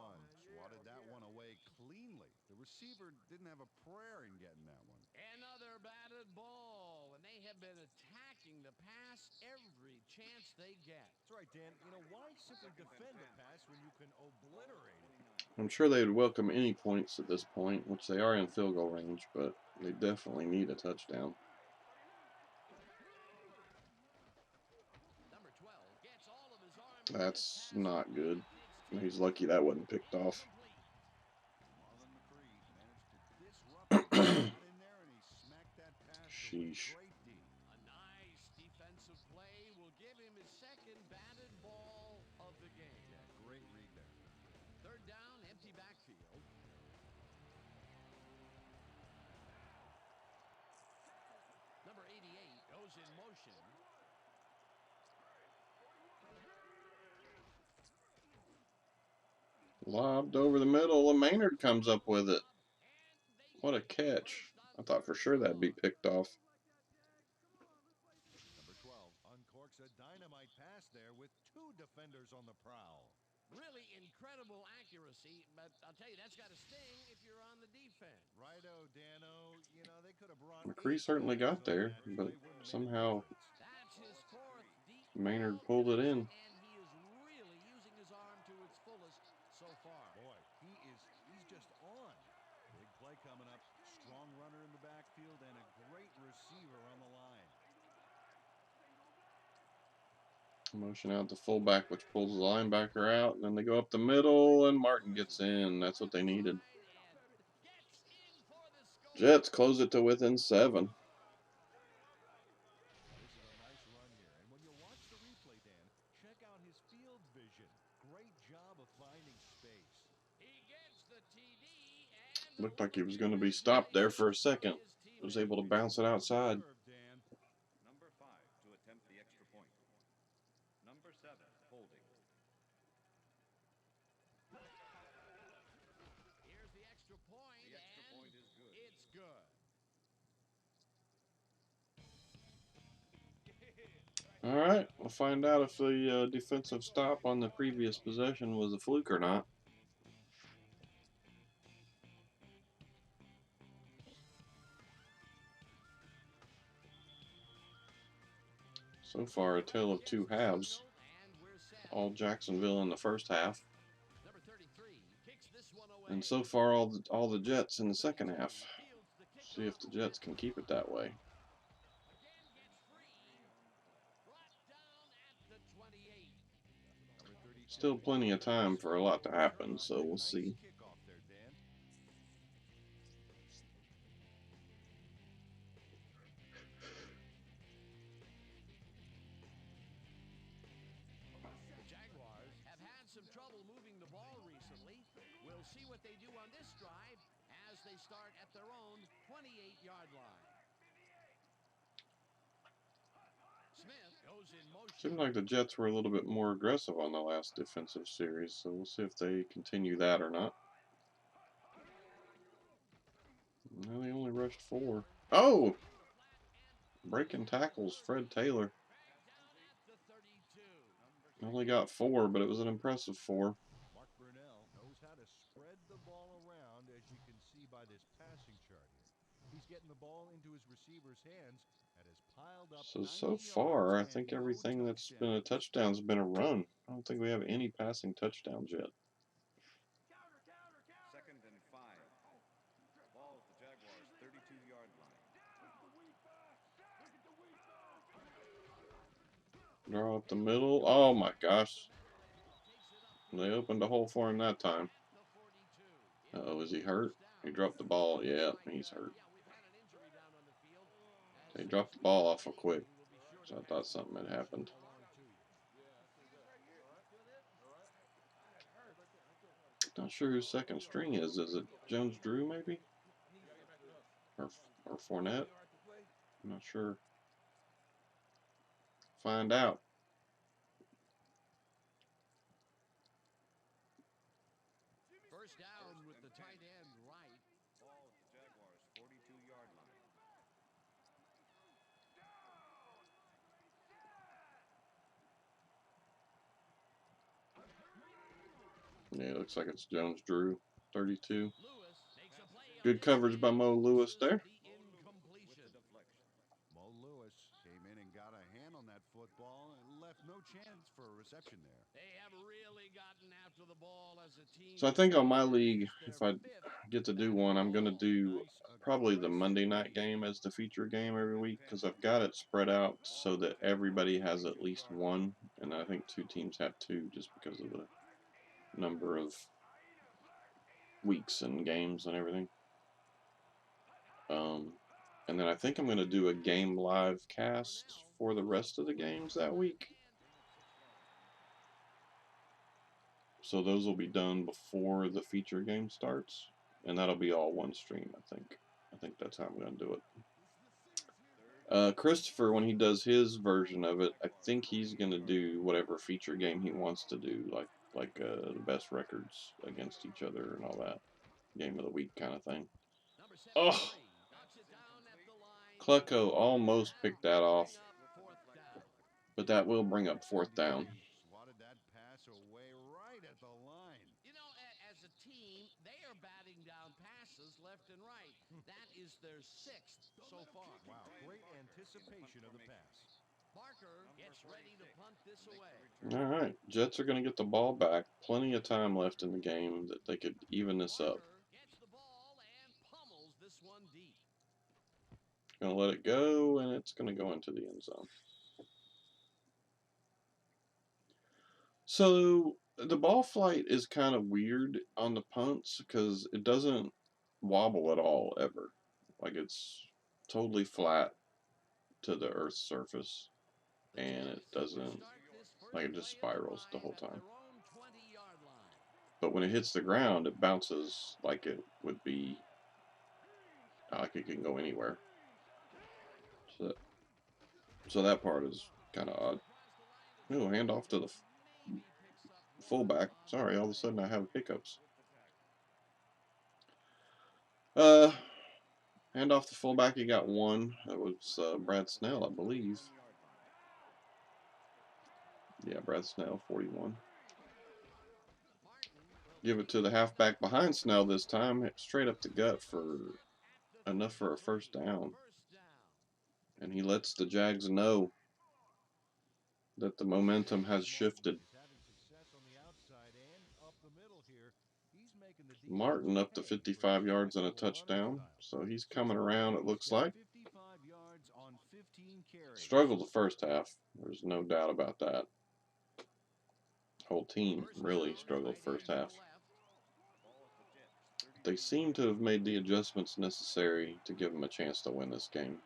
swatted that one away cleanly. The receiver didn't have a prayer in getting that one. Another batted ball, and they have been attacking the pass every chance they get. That's right, Dan. You know, why simply defend the pass when you can obliterate it? I'm sure they'd welcome any points at this point, which they are in field goal range, but they definitely need a touchdown. Number 12 gets all of his arm. That's not good. He's lucky that wasn't picked off. Sheesh. A nice defensive play will give him his 2nd batted ball of the game. Yeah, great read there. 3rd down, empty backfield. Number 88 goes in motion. Lobbed over the middle, and Maynard comes up with it. What a catch. I thought for sure that'd be picked off. Number 12 uncorks a dynamite pass there with 2 defenders on the prowl. Really incredible accuracy, but I'll tell you, that's got to sting if you're on the defense. Righto, Dano. You know, they could have brought McCree certainly got there, but somehow Maynard pulled it in. And he is really using his arm to its fullest so far. Boy, he's just on. Big play coming up. Strong runner in the backfield and a great receiver on the line. Motion out the fullback, which pulls the linebacker out, and then they go up the middle, and Martin gets in. That's what they needed. Jets close it to within 7. This is a nice run here. And when you watch the replay, Dan, check out his field vision. Great job of finding space. He gets the TD and Looked like he was going to be stopped there for a second. Was able to bounce it outside. Number 5 to attempt the extra point. Number 7 holding. Here's the extra point. The extra point is good. It's good. All right, we'll find out if the defensive stop on the previous possession was a fluke or not. So far, a tale of two halves. All Jacksonville in the first half, and so far all the Jets in the second half. See if the Jets can keep it that way. Still plenty of time for a lot to happen, so we'll see. Some trouble moving the ball recently. We'll see what they do on this drive as they start at their own 28-yard line. Smith goes in motion. Seemed like the Jets were a little bit more aggressive on the last defensive series, so we'll see if they continue that or not. No, they only rushed 4. Oh! Breaking tackles, Fred Taylor. Only got 4, but it was an impressive 4. Mark Burnell knows how to spread the ball around, as you can see by this passing chart here. He's getting the ball into his receiver's hands and has piled up. So far, I think everything that's been a touchdown has been a run. I don't think we have any passing touchdowns yet. 2nd and 5. Ball at the Jaguars' 32-yard line. Draw up the middle. Oh my gosh. They opened a hole for him that time. Uh-oh, is he hurt? He dropped the ball. Yeah, he's hurt. They dropped the ball awful quick, so I thought something had happened. Not sure who second string is. Is it Jones-Drew maybe? Or Fournette? I'm not sure. Find out. First down with the tight end right. Ball at the Jaguars' 42-yard line. Yeah, it looks like it's Jones-Drew, 32. Good coverage by Mo Lewis there. Mo Lewis came in and got a hand on that football and left no chance for a reception there. They have really gotten after the ball as a team. So I think on my league, if I get to do one, I'm going to do probably the Monday night game as the feature game every week, because I've got it spread out so that everybody has at least one, and I think 2 teams have 2 just because of the number of weeks and games and everything. And then I think I'm going to do a game live cast for the rest of the games that week. So those will be done before the feature game starts, and that'll be all one stream, I think. I think that's how I'm going to do it. Christopher, when he does his version of it, I think he's going to do whatever feature game he wants to do, like the best records against each other and all that. Game of the week kind of thing. Oh! Klecko almost picked that off, but that will bring up 4th down. Swatted that pass away right at the line. You know, as a team, they are batting down passes left and right. That is their 6th so far. Wow, great anticipation of the pass. Barker gets ready to punt this away. All right, Jets are going to get the ball back. Plenty of time left in the game that they could even this up. Barker gets the ball and pummels this one deep. Going to let it go, and it's going to go into the end zone. So the ball flight is kind of weird on the punts because it doesn't wobble at all ever. Like it's totally flat to the Earth's surface, and it doesn't, like it just spirals the whole time. But when it hits the ground, it bounces like it would be, like it can go anywhere. So that part is kind of odd. Oh, hand off to the fullback. Sorry, all of a sudden I have hiccups. Hand off the fullback, he got one. That was Brad Snell, I believe. Yeah, Brad Snell, 41. Give it to the halfback behind Snell this time. Straight up the gut for enough for a first down. And he lets the Jags know that the momentum has shifted. Martin up to 55 yards and a touchdown. So he's coming around, it looks like. Struggled the first half. There's no doubt about that. Whole team really struggled first half. They seem to have made the adjustments necessary to give them a chance to win this game.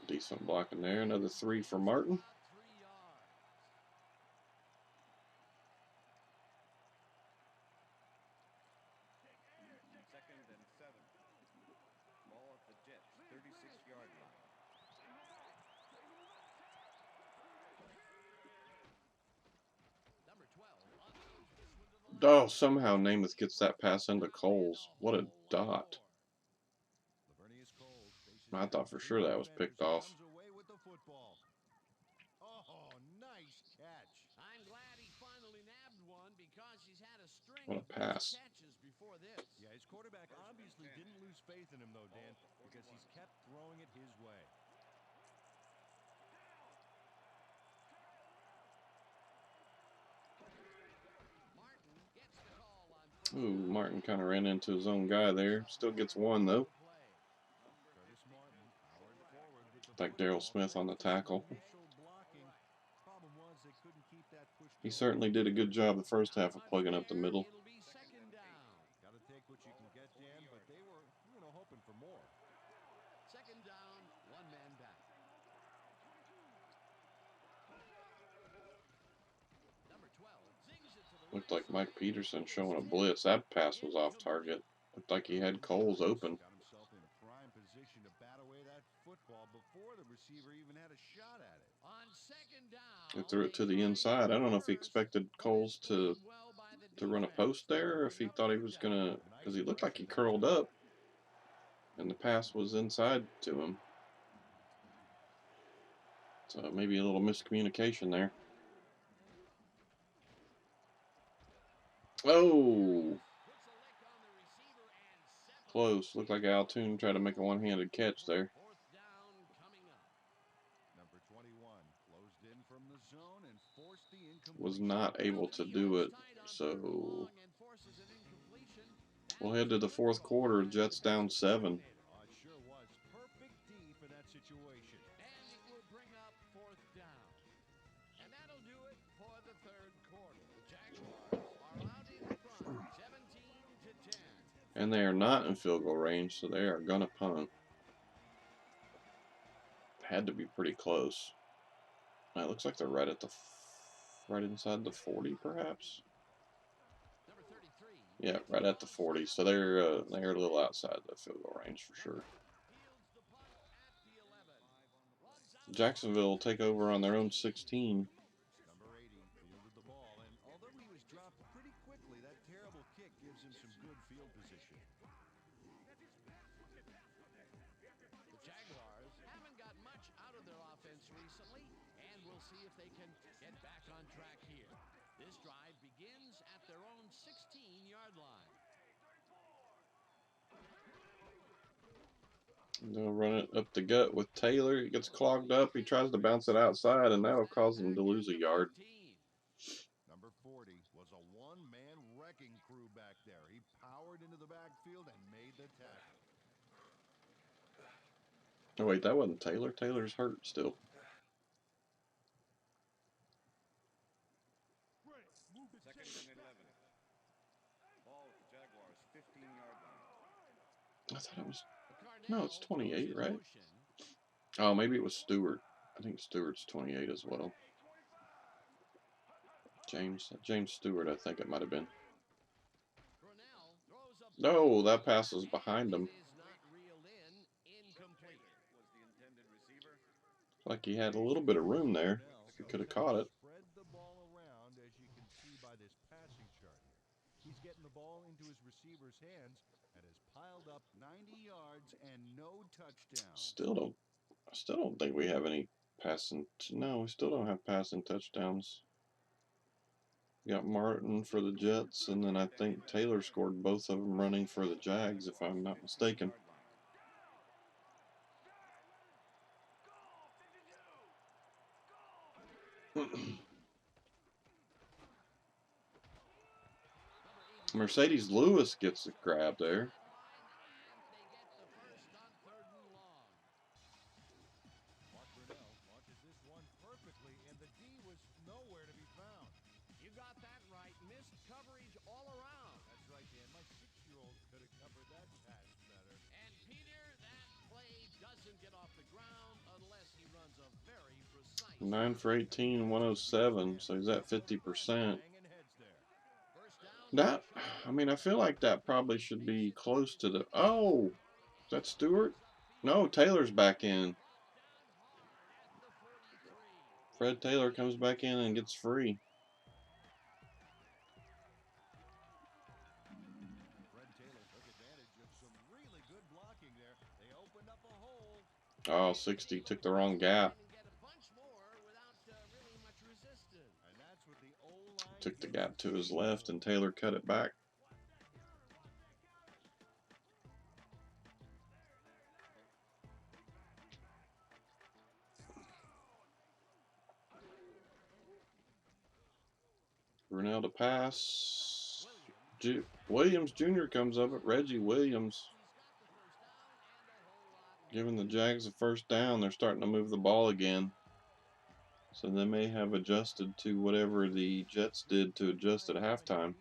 Decent blocking there. Another 3 for Martin. Second and 7. Ball at the Jets, 36-yard line. Oh, somehow Namath gets that pass into Coles. What a dot. I thought for sure that was picked off. Oh, nice catch. I'm glad he finally nabbed one because he's had a string What a of pass. catches before this. Yeah, his quarterback obviously didn't lose faith in him, though, Dan, because he's kept throwing it his way. Ooh, Martin kind of ran into his own guy there. Still gets one, though. Like Daryl Smith on the tackle. He certainly did a good job the first half of plugging up the middle. Got to take what you can get, Dan, but they were, hoping for more. Second down, one man back. Number 12 zings it to the Looked like Mike Peterson showing a blitz. That pass was off target. Looked like he had Coles open. Got himself in prime position to bat away that football before the receiver even had a shot at it. On second down, He threw it to the inside. I don't know if he expected Coles to run a post there, or if he thought he was gonna, because he looked like he curled up, and the pass was inside to him. So maybe a little miscommunication there. Oh, close. Looked like Altoon tried to make a one-handed catch there. Number 21 closed in from the zone and forced the incompletion. Was not able to do it, so we'll head to the fourth quarter. Jets down 7. Oh, it sure was. Perfect D for that situation. And it will bring up fourth down. And that'll do it for the third quarter. The Jaguars are out in front, 17-10. And they are not in field goal range, so they are going to punt. Had to be pretty close. It looks like they're right at the right inside the 40, perhaps. Number 33. Yeah, right at the 40. So they're a little outside the field goal range for sure. Fields the punt at the 11. Jacksonville will take over on their own 16. Number 80 fielded the ball, and although he was dropped pretty quickly, that terrible kick gives him some good field position. The Jaguars haven't got much out of their offense recently, and we'll see if they can get back on track here. This drive begins at their own 16-yard line. They'll run it up the gut with Taylor. He gets clogged up. He tries to bounce it outside, and that'll cause him to lose a yard. Number 40 was a one-man wrecking crew back there. He powered into the backfield and made the tackle. Oh, wait, that wasn't Taylor. Taylor's hurt still. Second and 11. Ball at the Jaguars' 15-yard line. I thought it was... No, it's 28, right? Oh, maybe it was Stewart. I think Stewart's 28 as well. James Stewart, I think it might have been. No, that pass was behind him. Like he had a little bit of room there. He could have caught it. Spread the ball around, as you can see by this passing chart here. He's getting the ball into his receiver's hands and has piled up 90 yards and no touchdown. I still don't think we have any passing. No, we still don't have passing touchdowns. We got Martin for the Jets, and then I think Taylor scored both of them running for the Jags, if I'm not mistaken. Mercedes Lewis gets a grab there. Mark Brunell launches this one perfectly, and the D was nowhere to be found. You got that right. Missed coverage all around. That's right, Dan. My 6-year-old could have covered that pass better. And Peter, that play doesn't get off the ground unless he runs a very precise. 9 for 18, 107, so he's at 50%. That, I mean, I feel like that probably should be close to the... Oh! Is that Stewart? No, Taylor's back in. Fred Taylor comes back in and gets free. Fred Taylor took advantage of some really good blocking there. They opened up a hole. Oh, 60 took the wrong gap. And that's what the O-line Took the gap to his left, and Taylor cut it back. Brunell to pass. Williams Jr. comes up at Reggie Williams. Giving the Jags a first down. They're starting to move the ball again. So they may have adjusted to whatever the Jets did to adjust at halftime.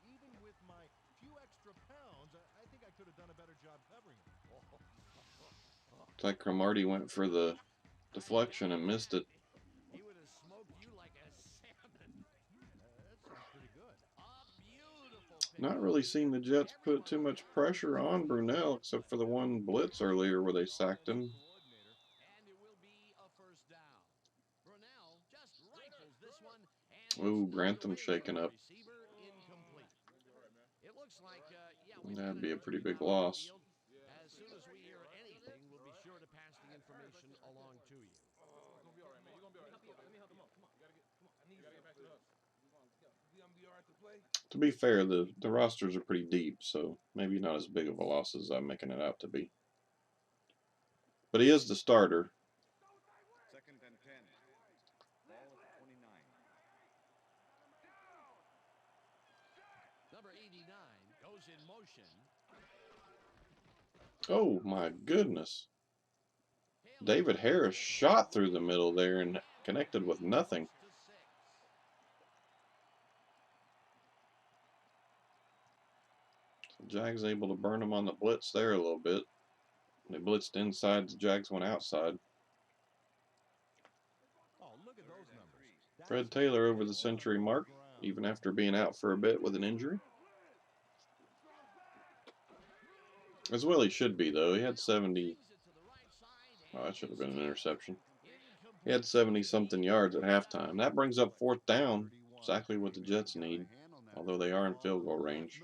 Even with my few extra pounds, I think I could have done a better job covering him. It's like Cromartie went for the deflection and missed it. He would have smoked you like a salmon. That sounds pretty good. Not really seen the Jets put too much pressure on Brunell, except for the one blitz earlier where they sacked him. And it will be a first down. Brunell just rifles this one. Ooh, Grantham shaking up. It looks like, That'd be a pretty big loss. As soon as we hear anything, we'll be sure to pass the information along to you. You're gonna be all right, man. You're gonna be all right. Let me help you. Come on. You gotta get back to us. You gonna be all right to play? To be fair, the rosters are pretty deep, so maybe not as big of a loss as I'm making it out to be. But he is the starter. Second and 10. Ball at 29. Number 89 goes in motion. Oh my goodness. David Harris shot through the middle there and connected with nothing. So Jags able to burn him on the blitz there a little bit. They blitzed inside, the Jags went outside. Oh, look at those numbers. Fred Taylor over the century mark, even after being out for a bit with an injury. As well he should be, though. He had 70. Oh, that should have been an interception. He had 70-something yards at halftime. That brings up fourth down, exactly what the Jets need, although they are in field goal range.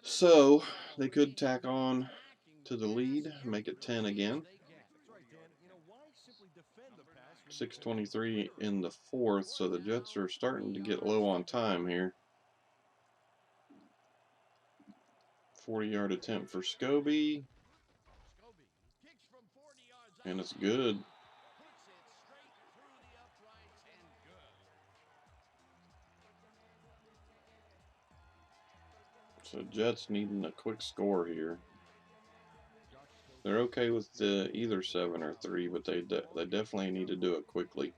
So, they could tack on to the lead, make it 10 again. 6:23 in the fourth, so the Jets are starting to get low on time here. 40-yard attempt for Scobie. Scobie kicks from 40 yards And it's out. good. Puts it straight through the uprights and good. So Jets needing a quick score here. They're okay with either 7 or 3, but they definitely need to do it quickly.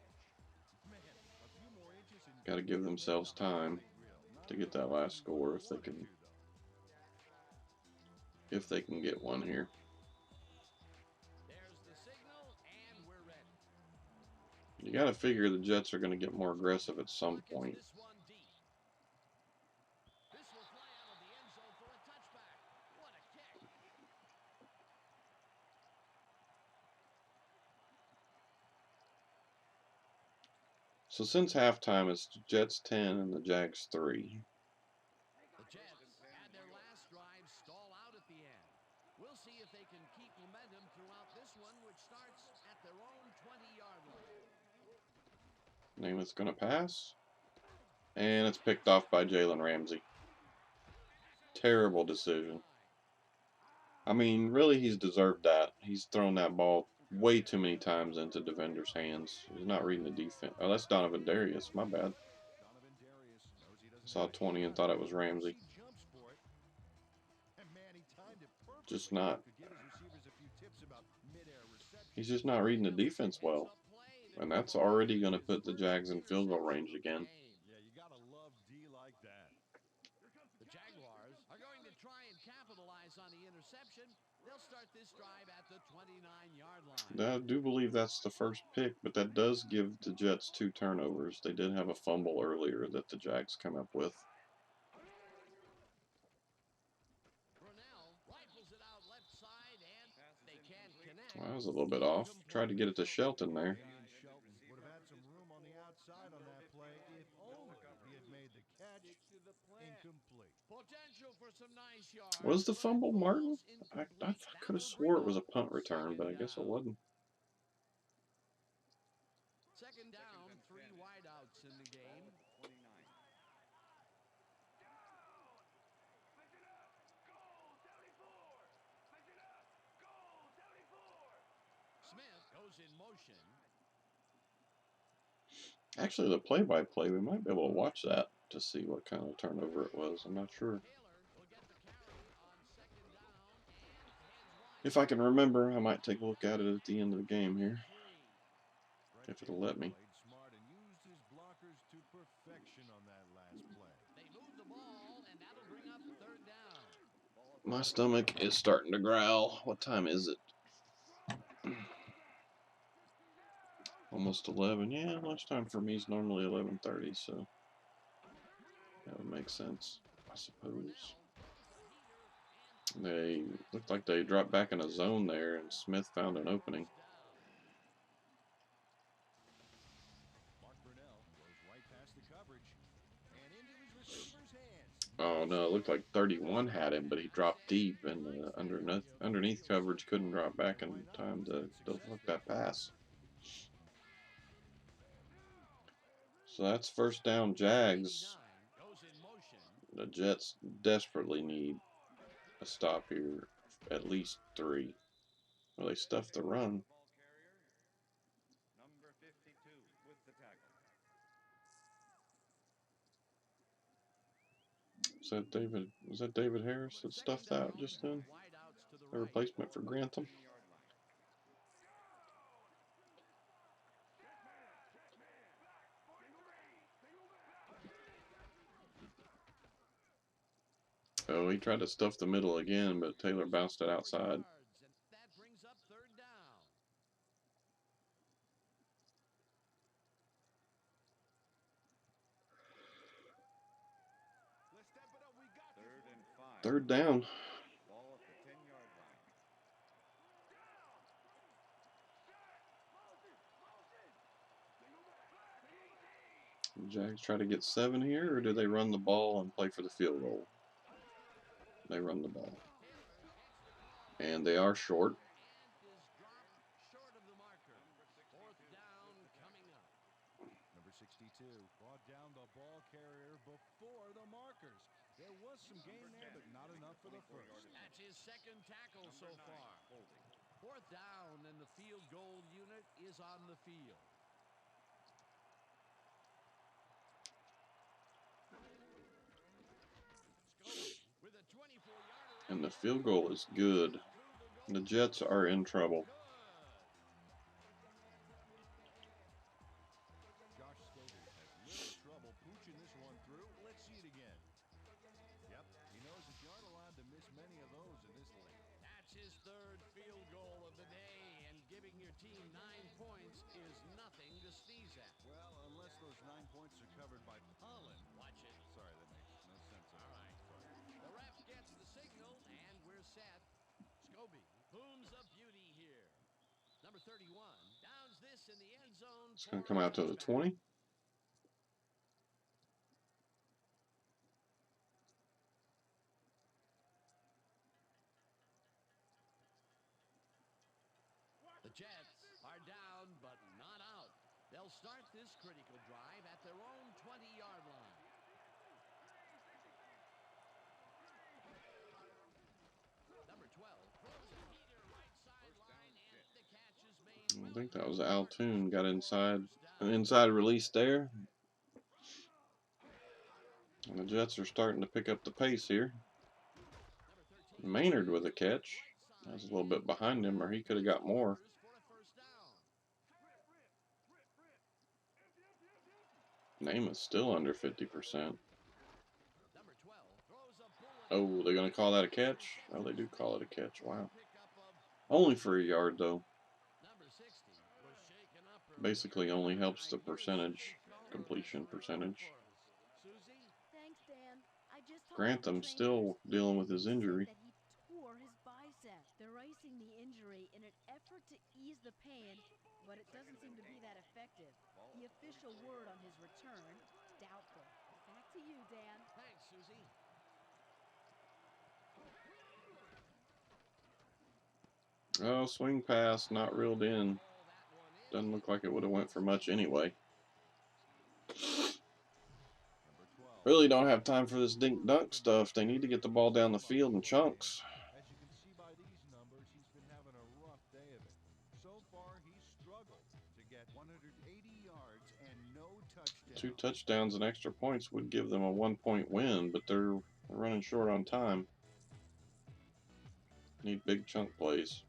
Got to give themselves time to get that last score if they can get one here. There's the signal, and we're ready. You got to figure the Jets are going to get more aggressive at some point. This one deep. This will fly out of the end zone for a touchback. What a kick. So since halftime, it's Jets 10 and the Jags 3. The Jets had their last drive stall out at the end. We'll see if they can keep momentum throughout this one, which starts at their own 20-yard line. Namath's going to pass. And it's picked off by Jalen Ramsey. Terrible decision. I mean, really, he's deserved that. He's thrown that ball way too many times into defenders' hands. He's not reading the defense. Oh, that's Donovan Darius. My bad. Saw 20 and thought it was Ramsey. Just not. He's just not reading the defense well. And that's already going to put the Jags in field goal range again. Yeah, you gotta love D like that. The Jaguars are going to try and capitalize on the interception. They'll start this drive at the 29-yard line. I do believe that's the first pick, but that does give the Jets 2 turnovers. They did have a fumble earlier that the Jags come up with. Rifles it out left side, and they can't connect. Well, that was a little bit off. Tried to get it to Shelton there. Shelton would have had some room on the outside on that play if only he had made the catch. Incomplete. Potential for some nice yards. Was the fumble Martin? I could have swore it was a punt return, but I guess it wasn't. Second down, 3 wideouts in the game. 29. Smith goes in motion. Actually, the play-by-play, we might be able to watch that to see what kind of turnover it was. I'm not sure. Taylor will get the carry on second down and heads wide. If I can remember, I might take a look at it at the end of the game here, if it'll let me. Played smart and used his blockers to perfection on that last play. They move the ball, and that'll bring up third down. My stomach is starting to growl. What time is it? Almost 11. Yeah, lunchtime for me is normally 11:30, so that would make sense, I suppose. They looked like they dropped back in a zone there, and Smith found an opening. Mark Brunell goes right past the coverage and into his receiver's hands. Oh no, it looked like 31 had him, but he dropped deep, and underneath coverage couldn't drop back in time to hook that pass. So that's first down Jags. Goes in motion. The Jets desperately need a stop here, at least 3. Well, they stuffed the run. Ball carrier, number 52 with the tackle. Was that David Harris that stuffed that just then? Wideouts to the A right. replacement for Grantham? 15-yard line. Oh, he tried to stuff the middle again, but Taylor bounced it outside. And that brings up third down. Let's step it up. We got this 3rd one. and 5. Third down. Ball at the 10-yard line. Jags try to get 7 here, or do they run the ball and play for the field goal? They run the ball. And they are short. And is dropped short of the marker. Fourth down coming up. Number 62 brought down the ball carrier before the markers. There was some gain there, but not enough for the first. That's his second tackle so Number 9, far. holding. 4th down, and the field goal unit is on the field. Scobie with a 24-yarder. And the field goal is good. The Jets are in trouble. Josh Scobie has little trouble pooching this one through. Let's see it again. Yep, he knows that you aren't allowed to miss many of those in this league. That's his 3rd field goal of the day, and giving your team 9 points is nothing to sneeze at. Well, unless those 9 points are covered by pollen. Watch it. Sorry, that makes no sense at all. All right. The ref gets the signal, and we're set. Scobie booms a beauty here. Number 31 downs this in the end zone. It's going to come out to the 20. The Jets are down, but not out. They'll start this critical drive at their own 20-yard line. Number 12 throws a heater right sideline, and the catch is made. I think that was Altoon. Got inside. An inside release there. And the Jets are starting to pick up the pace here. Maynard with a catch. That was a little bit behind him, or he could have got more. Namath's still under 50%. Oh, they're going to call that a catch? Oh, they do call it a catch. Wow. Only for a yard, though. Basically only helps the percentage, completion percentage. Thanks, Dan. I just talked to the Grantham trainers. still dealing with his They say injury. that he tore his bicep. They're icing the injury in an effort to ease the pain, but it doesn't seem to be that effective. The official word on his return, doubtful. Back to you, Dan. Thanks, Susie. Oh, swing pass, not reeled in. Doesn't look like it would have went for much anyway. Really don't have time for this dink-dunk stuff. They need to get the ball down the field in chunks. As you can see by these numbers, he's been having a rough day of it. So far, he's struggled to get 180 yards and no touchdowns. 2 touchdowns and extra points would give them a 1-point win, but they're running short on time. Need big chunk plays.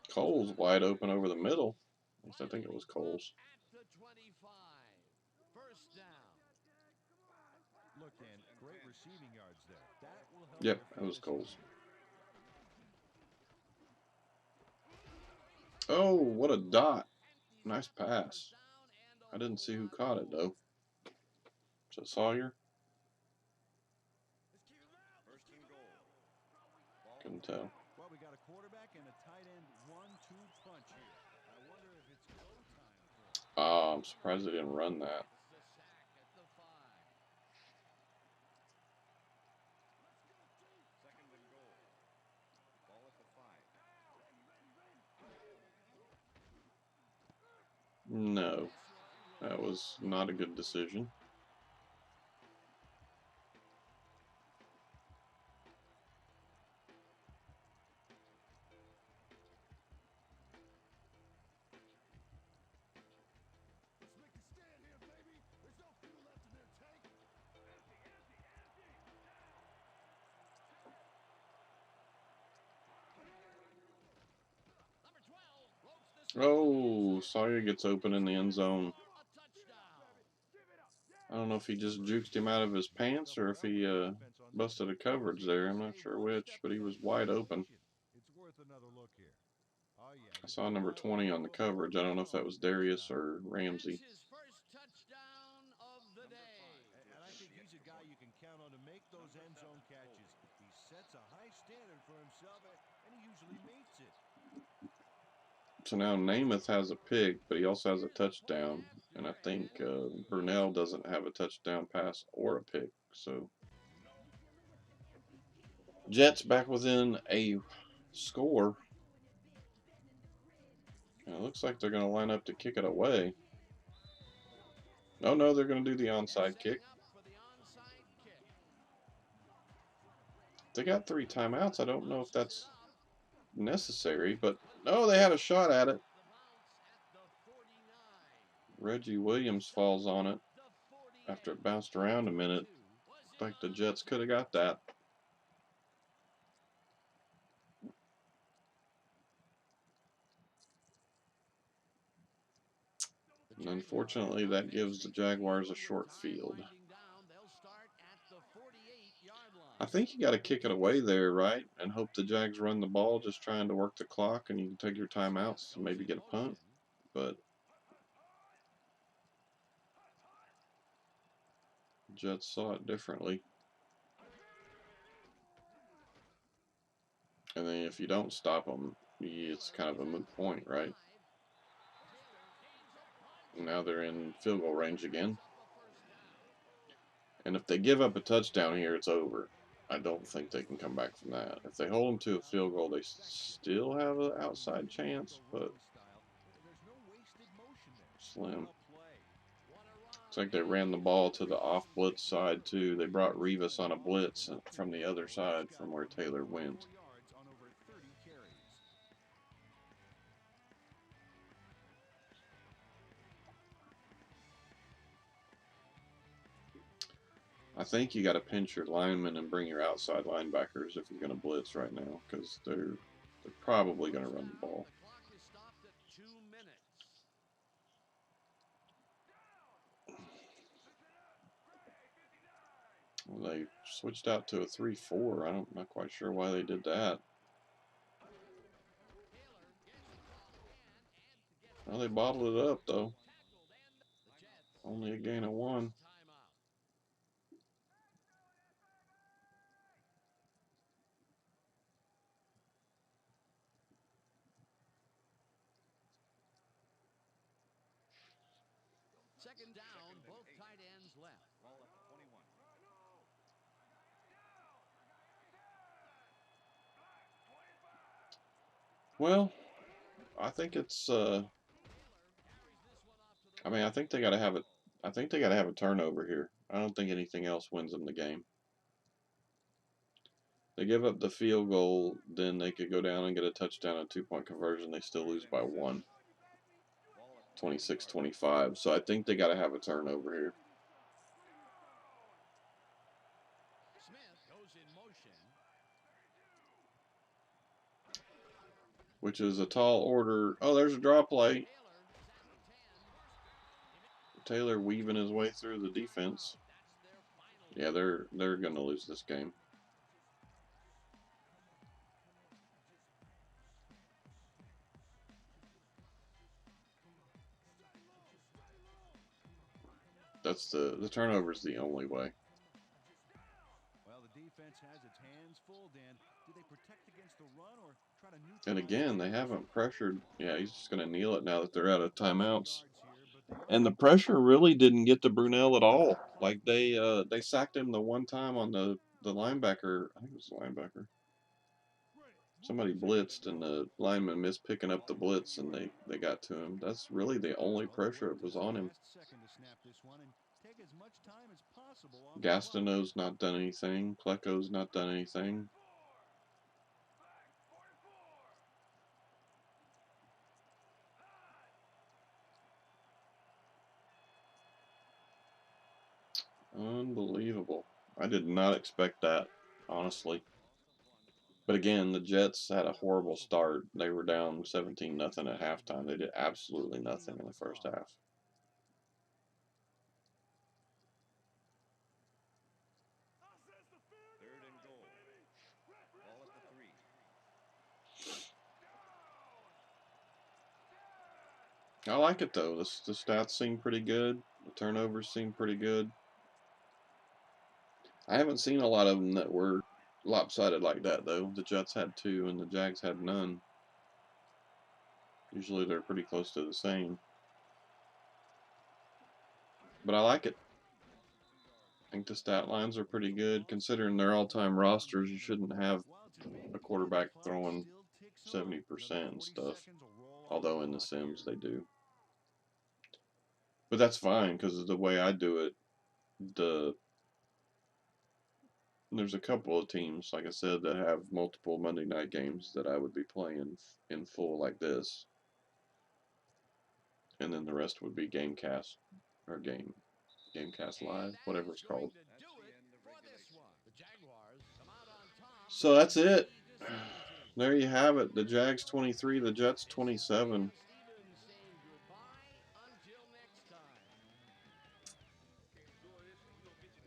Cole's wide open over the middle. At least I think it was Cole's. At the 25. First down. Look, Dan, great receiving yards there. That will help. Yep, that was Cole's. Oh, what a dot. Nice pass. I didn't see who caught it, though. Was it Sawyer? First and goal. Couldn't tell. Well, we got a quarterback and a tight end 1-2 punch here. I wonder if it's go time for him. Oh, I'm surprised they didn't run that. The sack at the 5. Second and goal. Ball at the 5. No, that was not a good decision. Oh, Sawyer gets open in the end zone. I don't know if he just juked him out of his pants or if he busted a coverage there. I'm not sure which, but he was wide open. It's worth another look here. Oh, yeah. I saw number 20 on the coverage. I don't know if that was Darius or Ramsey. His first touchdown of the day. And I think he's a guy you can count on to make those end zone catches. He sets a high standard for himself, and he usually meets it. So now Namath has a pick, but he also has a touchdown. And I think Brunell doesn't have a touchdown pass or a pick. So Jets back within a score. And it looks like they're going to line up to kick it away. Oh no, they're going to do the onside kick. They got 3 timeouts. I don't know if that's necessary, but no, they had a shot at it. Reggie Williams falls on it after it bounced around a minute. Looked like the Jets could have got that. And unfortunately, that gives the Jaguars a short field. I think you got to kick it away there, right? And hope the Jags run the ball, just trying to work the clock, and you can take your timeouts and maybe get a punt. But Jets saw it differently. And then if you don't stop them, it's kind of a moot point, right? Now they're in field goal range again. And if they give up a touchdown here, it's over. I don't think they can come back from that. If they hold them to a field goal, they still have an outside chance, but slim. Looks like they ran the ball to the off blitz side too. They brought Revis on a blitz from the other side from where Taylor went. I think you got to pinch your linemen and bring your outside linebackers if you're going to blitz right now, because they're probably going to run the ball. Well, they switched out to a 3-4. I'm not quite sure why they did that. Well, they bottled it up though. Only a gain of 1. Second down, both tight ends left. Ball at the 21. Well, I think it's. I mean, I think they got to have it. I think they got to have a turnover here. I don't think anything else wins them the game. They give up the field goal, then they could go down and get a touchdown, a 2-point conversion. They still lose by 1. 26-25. So I think they got to have a turnover here. Smith goes in motion. Which is a tall order. Oh, there's a draw play. Taylor weaving his way through the defense. Yeah, they're going to lose this game. That's the turnover's the only way. Well, the defense has its hands full, Dan. Do they protect against the run or try to neutralize? And again, they haven't pressured. Yeah, he's just going to kneel it now that they're out of timeouts. And the pressure really didn't get to Brunell at all. Like they sacked him the one time on the linebacker. I think it was the linebacker. Somebody blitzed and the lineman missed picking up the blitz and they got to him. That's really the only pressure that was on him. Gastineau's not done anything. Pleco's not done anything. Unbelievable. I did not expect that, honestly. But again, the Jets had a horrible start. They were down 17-0 at halftime. They did absolutely nothing in the first half. Third and goal. Ball at the 3. I like it though. The stats seem pretty good. The turnovers seem pretty good. I haven't seen a lot of them that were lopsided like that though. The Jets had 2 and the Jags had none. Usually they're pretty close to the same. But I like it. I think the stat lines are pretty good. Considering their all-time rosters, you shouldn't have a quarterback throwing 70% and stuff. Although in the Sims they do. But that's fine, because of the way I do it, there's a couple of teams, like I said, that have multiple Monday night games that I would be playing in full like this. And then the rest would be Gamecast, or Gamecast Live, whatever it's called. So that's it. There you have it. The Jags 23, the Jets 27.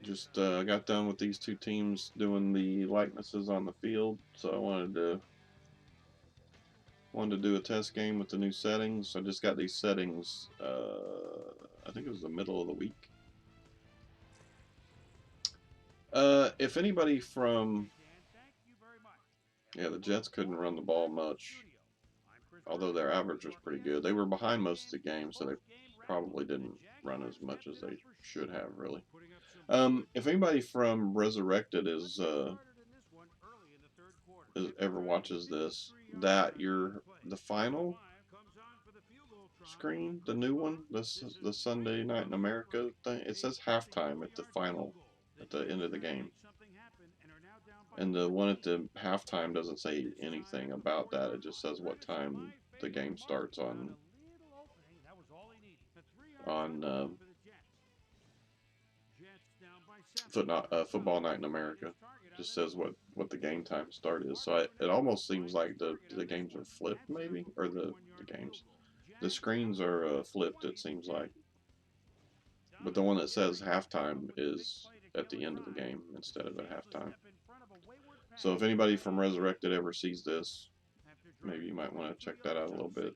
Just got done with these two teams doing the likenesses on the field, so I wanted to do a test game with the new settings. I just got these settings. I think it was the middle of the week. If anybody from the Jets couldn't run the ball much, although their average was pretty good. They were behind most of the game, so they probably didn't run as much as they should have, really. If anybody from Resurrected is ever watches this, the final screen, the new one, the Sunday Night in America thing, it says halftime at the end of the game. And the one at the halftime doesn't say anything about that. It just says what time the game starts on Football Night in America. Just says what the game time start is. So it almost seems like the games are flipped, maybe, or the screens are flipped. It seems like, but the one that says halftime is at the end of the game instead of at halftime. So if anybody from Resurrected ever sees this, maybe you might want to check that out a little bit.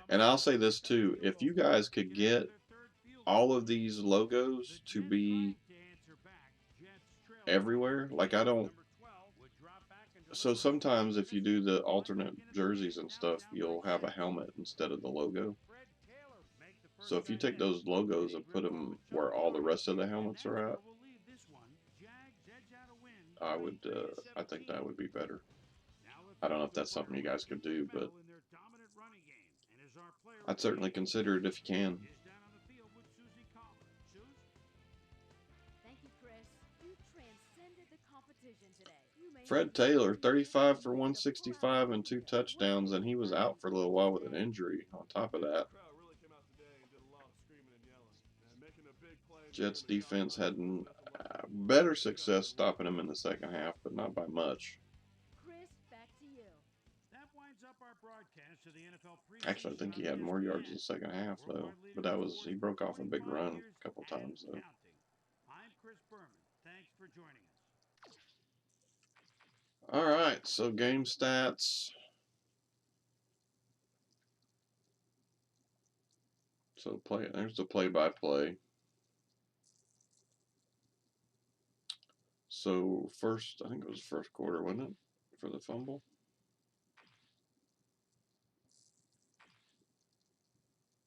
And I'll say this too, if you guys could get all of these logos to be everywhere, like so sometimes if you do the alternate jerseys and stuff, you'll have a helmet instead of the logo. So if you take those logos and put them where all the rest of the helmets are at, I think that would be better. I don't know if that's something you guys could do, but I'd certainly consider it if you can. Fred Taylor, 35 for 165 and 2 touchdowns, and he was out for a little while with an injury on top of that. Jets defense had better success stopping him in the second half, but not by much. Actually, I think he had more yards in the second half, though. But he broke off a big run a couple times, though. All right, so game stats. So there's the play-by-play. So I think it was first quarter, wasn't it, for the fumble?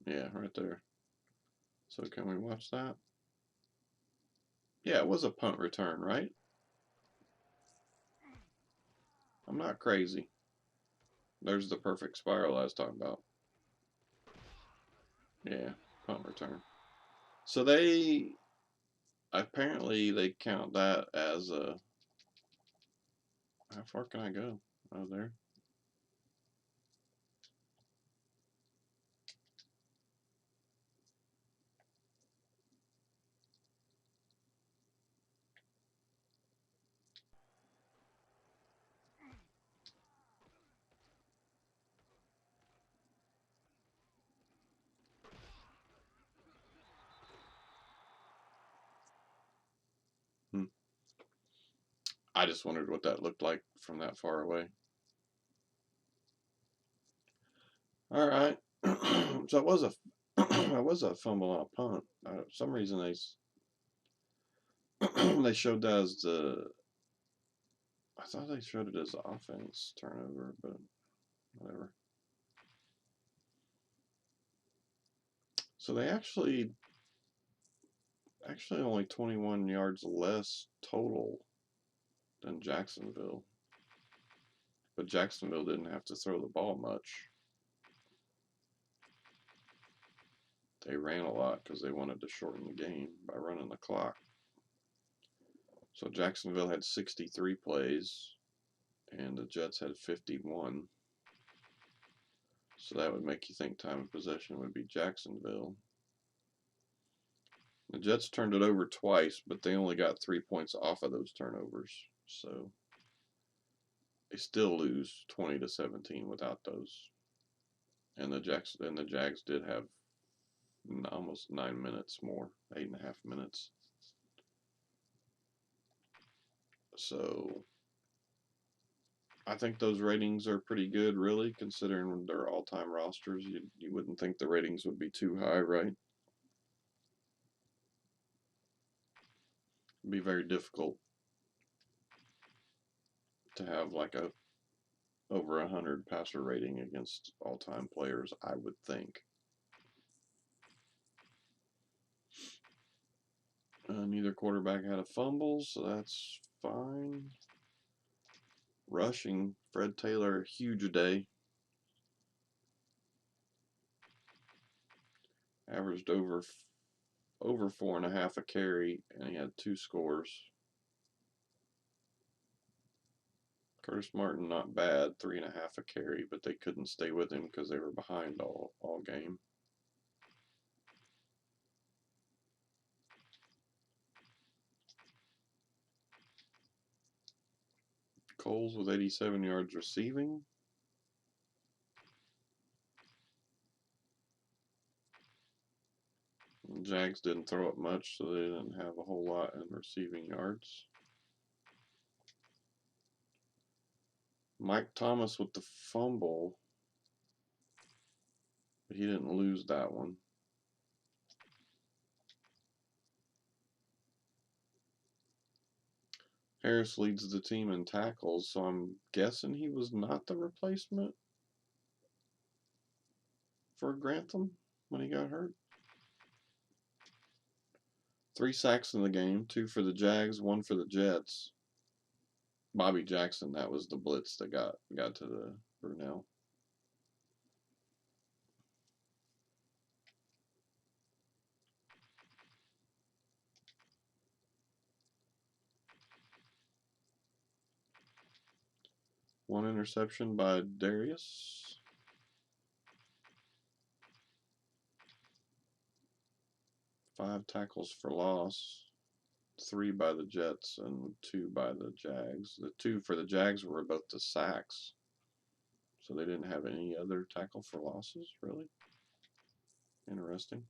Yeah, right there. So can we watch that? Yeah, it was a punt return, right? I'm not crazy. There's the perfect spiral I was talking about. Yeah, punt return. So apparently they count that as a, how far can I go? Oh, there. I just wondered what that looked like from that far away. All right. So it was a fumble on a punt. For some reason they showed that as I thought they showed it as offense turnover, but whatever. So they actually Actually, only 21 yards less total than Jacksonville. But Jacksonville didn't have to throw the ball much. They ran a lot because they wanted to shorten the game by running the clock. So Jacksonville had 63 plays, and the Jets had 51. So that would make you think time of possession would be Jacksonville. The Jets turned it over twice, but they only got 3 points off of those turnovers. So they still lose 20-17 without those. And the Jags did have almost 9 minutes more, 8.5 minutes. So I think those ratings are pretty good, really, considering their all-time rosters. You wouldn't think the ratings would be too high, right? It'd be very difficult to have like a over 100 passer rating against all-time players, I would think. Neither quarterback had a fumble, so that's fine. Rushing, Fred Taylor, huge day. Averaged over 4.5 a carry, and he had 2 scores. Curtis Martin, not bad, 3.5 a carry, but they couldn't stay with him because they were behind all game. Coles with 87 yards receiving. The Jags didn't throw it much, so they didn't have a whole lot in receiving yards. Mike Thomas with the fumble, but he didn't lose that one. Harris leads the team in tackles, so I'm guessing he was not the replacement for Grantham when he got hurt. 3 sacks in the game, 2 for the Jags, 1 for the Jets. Bobby Jackson, that was the blitz that got to the Brunell. One interception by Darius. Five tackles for loss. 3 by the Jets and 2 by the Jags. The 2 for the Jags were both the sacks. So they didn't have any other tackle for losses, really. Interesting.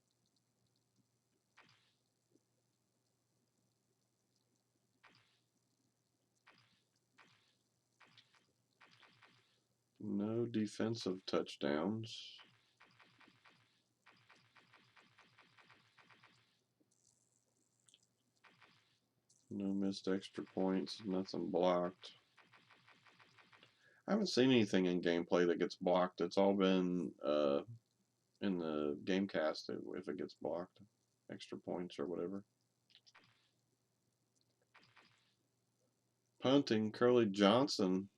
No defensive touchdowns. No missed extra points, nothing blocked. I haven't seen anything in gameplay that gets blocked. It's all been in the Gamecast if it gets blocked. Extra points or whatever. Punting, Curly Johnson.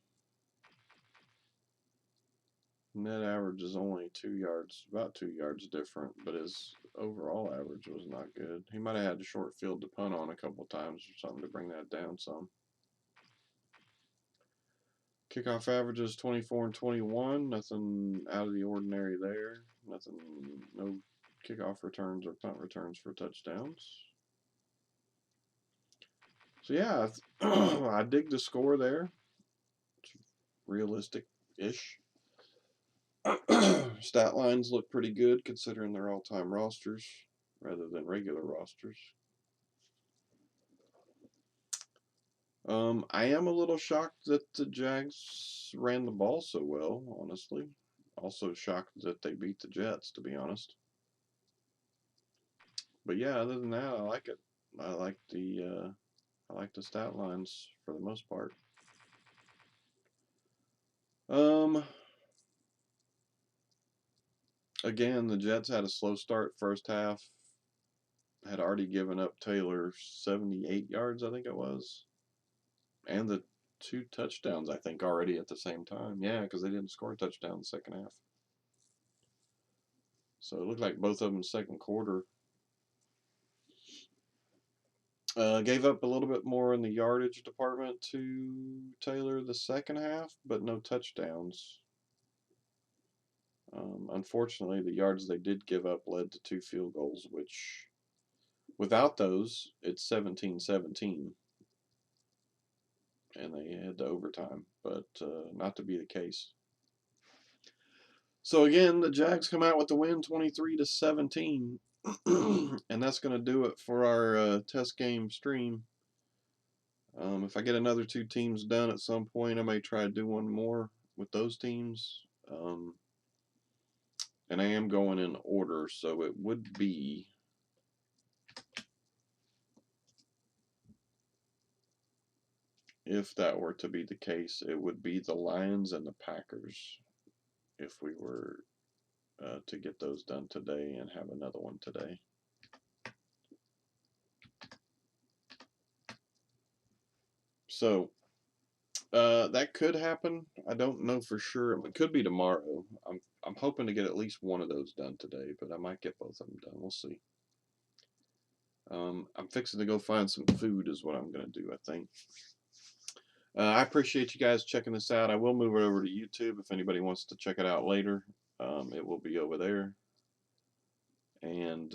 Net average is only 2 yards, about 2 yards different, but his overall average was not good. He might have had a short field to punt on a couple times or something to bring that down some. Kickoff averages 24 and 21. Nothing out of the ordinary there. No kickoff returns or punt returns for touchdowns. So yeah, I dig the score there. It's realistic-ish. Stat lines look pretty good considering they're all-time rosters rather than regular rosters. I am a little shocked that the Jags ran the ball so well, honestly. Also shocked that they beat the Jets, to be honest. But yeah, other than that, I like it. I like the stat lines for the most part. Again, the Jets had a slow start first half. had already given up Taylor 78 yards, I think it was, and the 2 touchdowns, I think, already at the same time. Yeah, because they didn't score a touchdown in the second half. So it looked like both of them second quarter. Gave up a little bit more in the yardage department to Taylor the second half, but no touchdowns. Unfortunately, the yards they did give up led to 2 field goals, which without those, it's 17-17. And they head to overtime, but not to be the case. So again, the Jags come out with the win, 23-17, and that's going to do it for our test game stream. If I get another 2 teams done at some point, I may try to do one more with those teams. And I am going in order, so it would be if that were to be the case, it would be the Lions and the Packers if we were to get those done today and have another one today. So that could happen. I don't know for sure. It could be tomorrow. I'm hoping to get at least one of those done today, but I might get both of them done. We'll see. I'm fixing to go find some food is what I'm going to do, I think. I appreciate you guys checking this out. I will move it over to YouTube if anybody wants to check it out later. It will be over there. And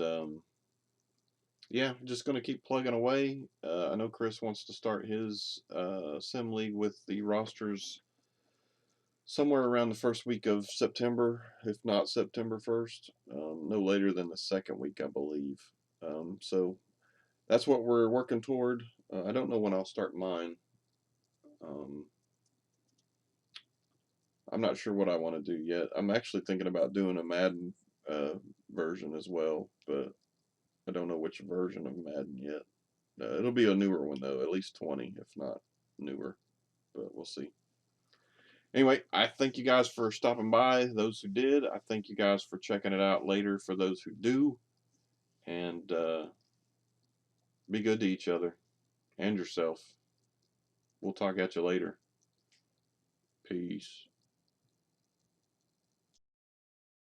yeah, just going to keep plugging away. I know Chris wants to start his sim league with the rosters somewhere around the first week of September, if not September 1st. No later than the second week, I believe. So that's what we're working toward. I don't know when I'll start mine. I'm not sure what I want to do yet. I'm actually thinking about doing a Madden version as well, but I don't know which version of Madden yet. It'll be a newer one, though, at least 20, if not newer, but we'll see. Anyway, I thank you guys for stopping by, those who did. I thank you guys for checking it out later for those who do. And be good to each other and yourself. We'll talk at you later. Peace.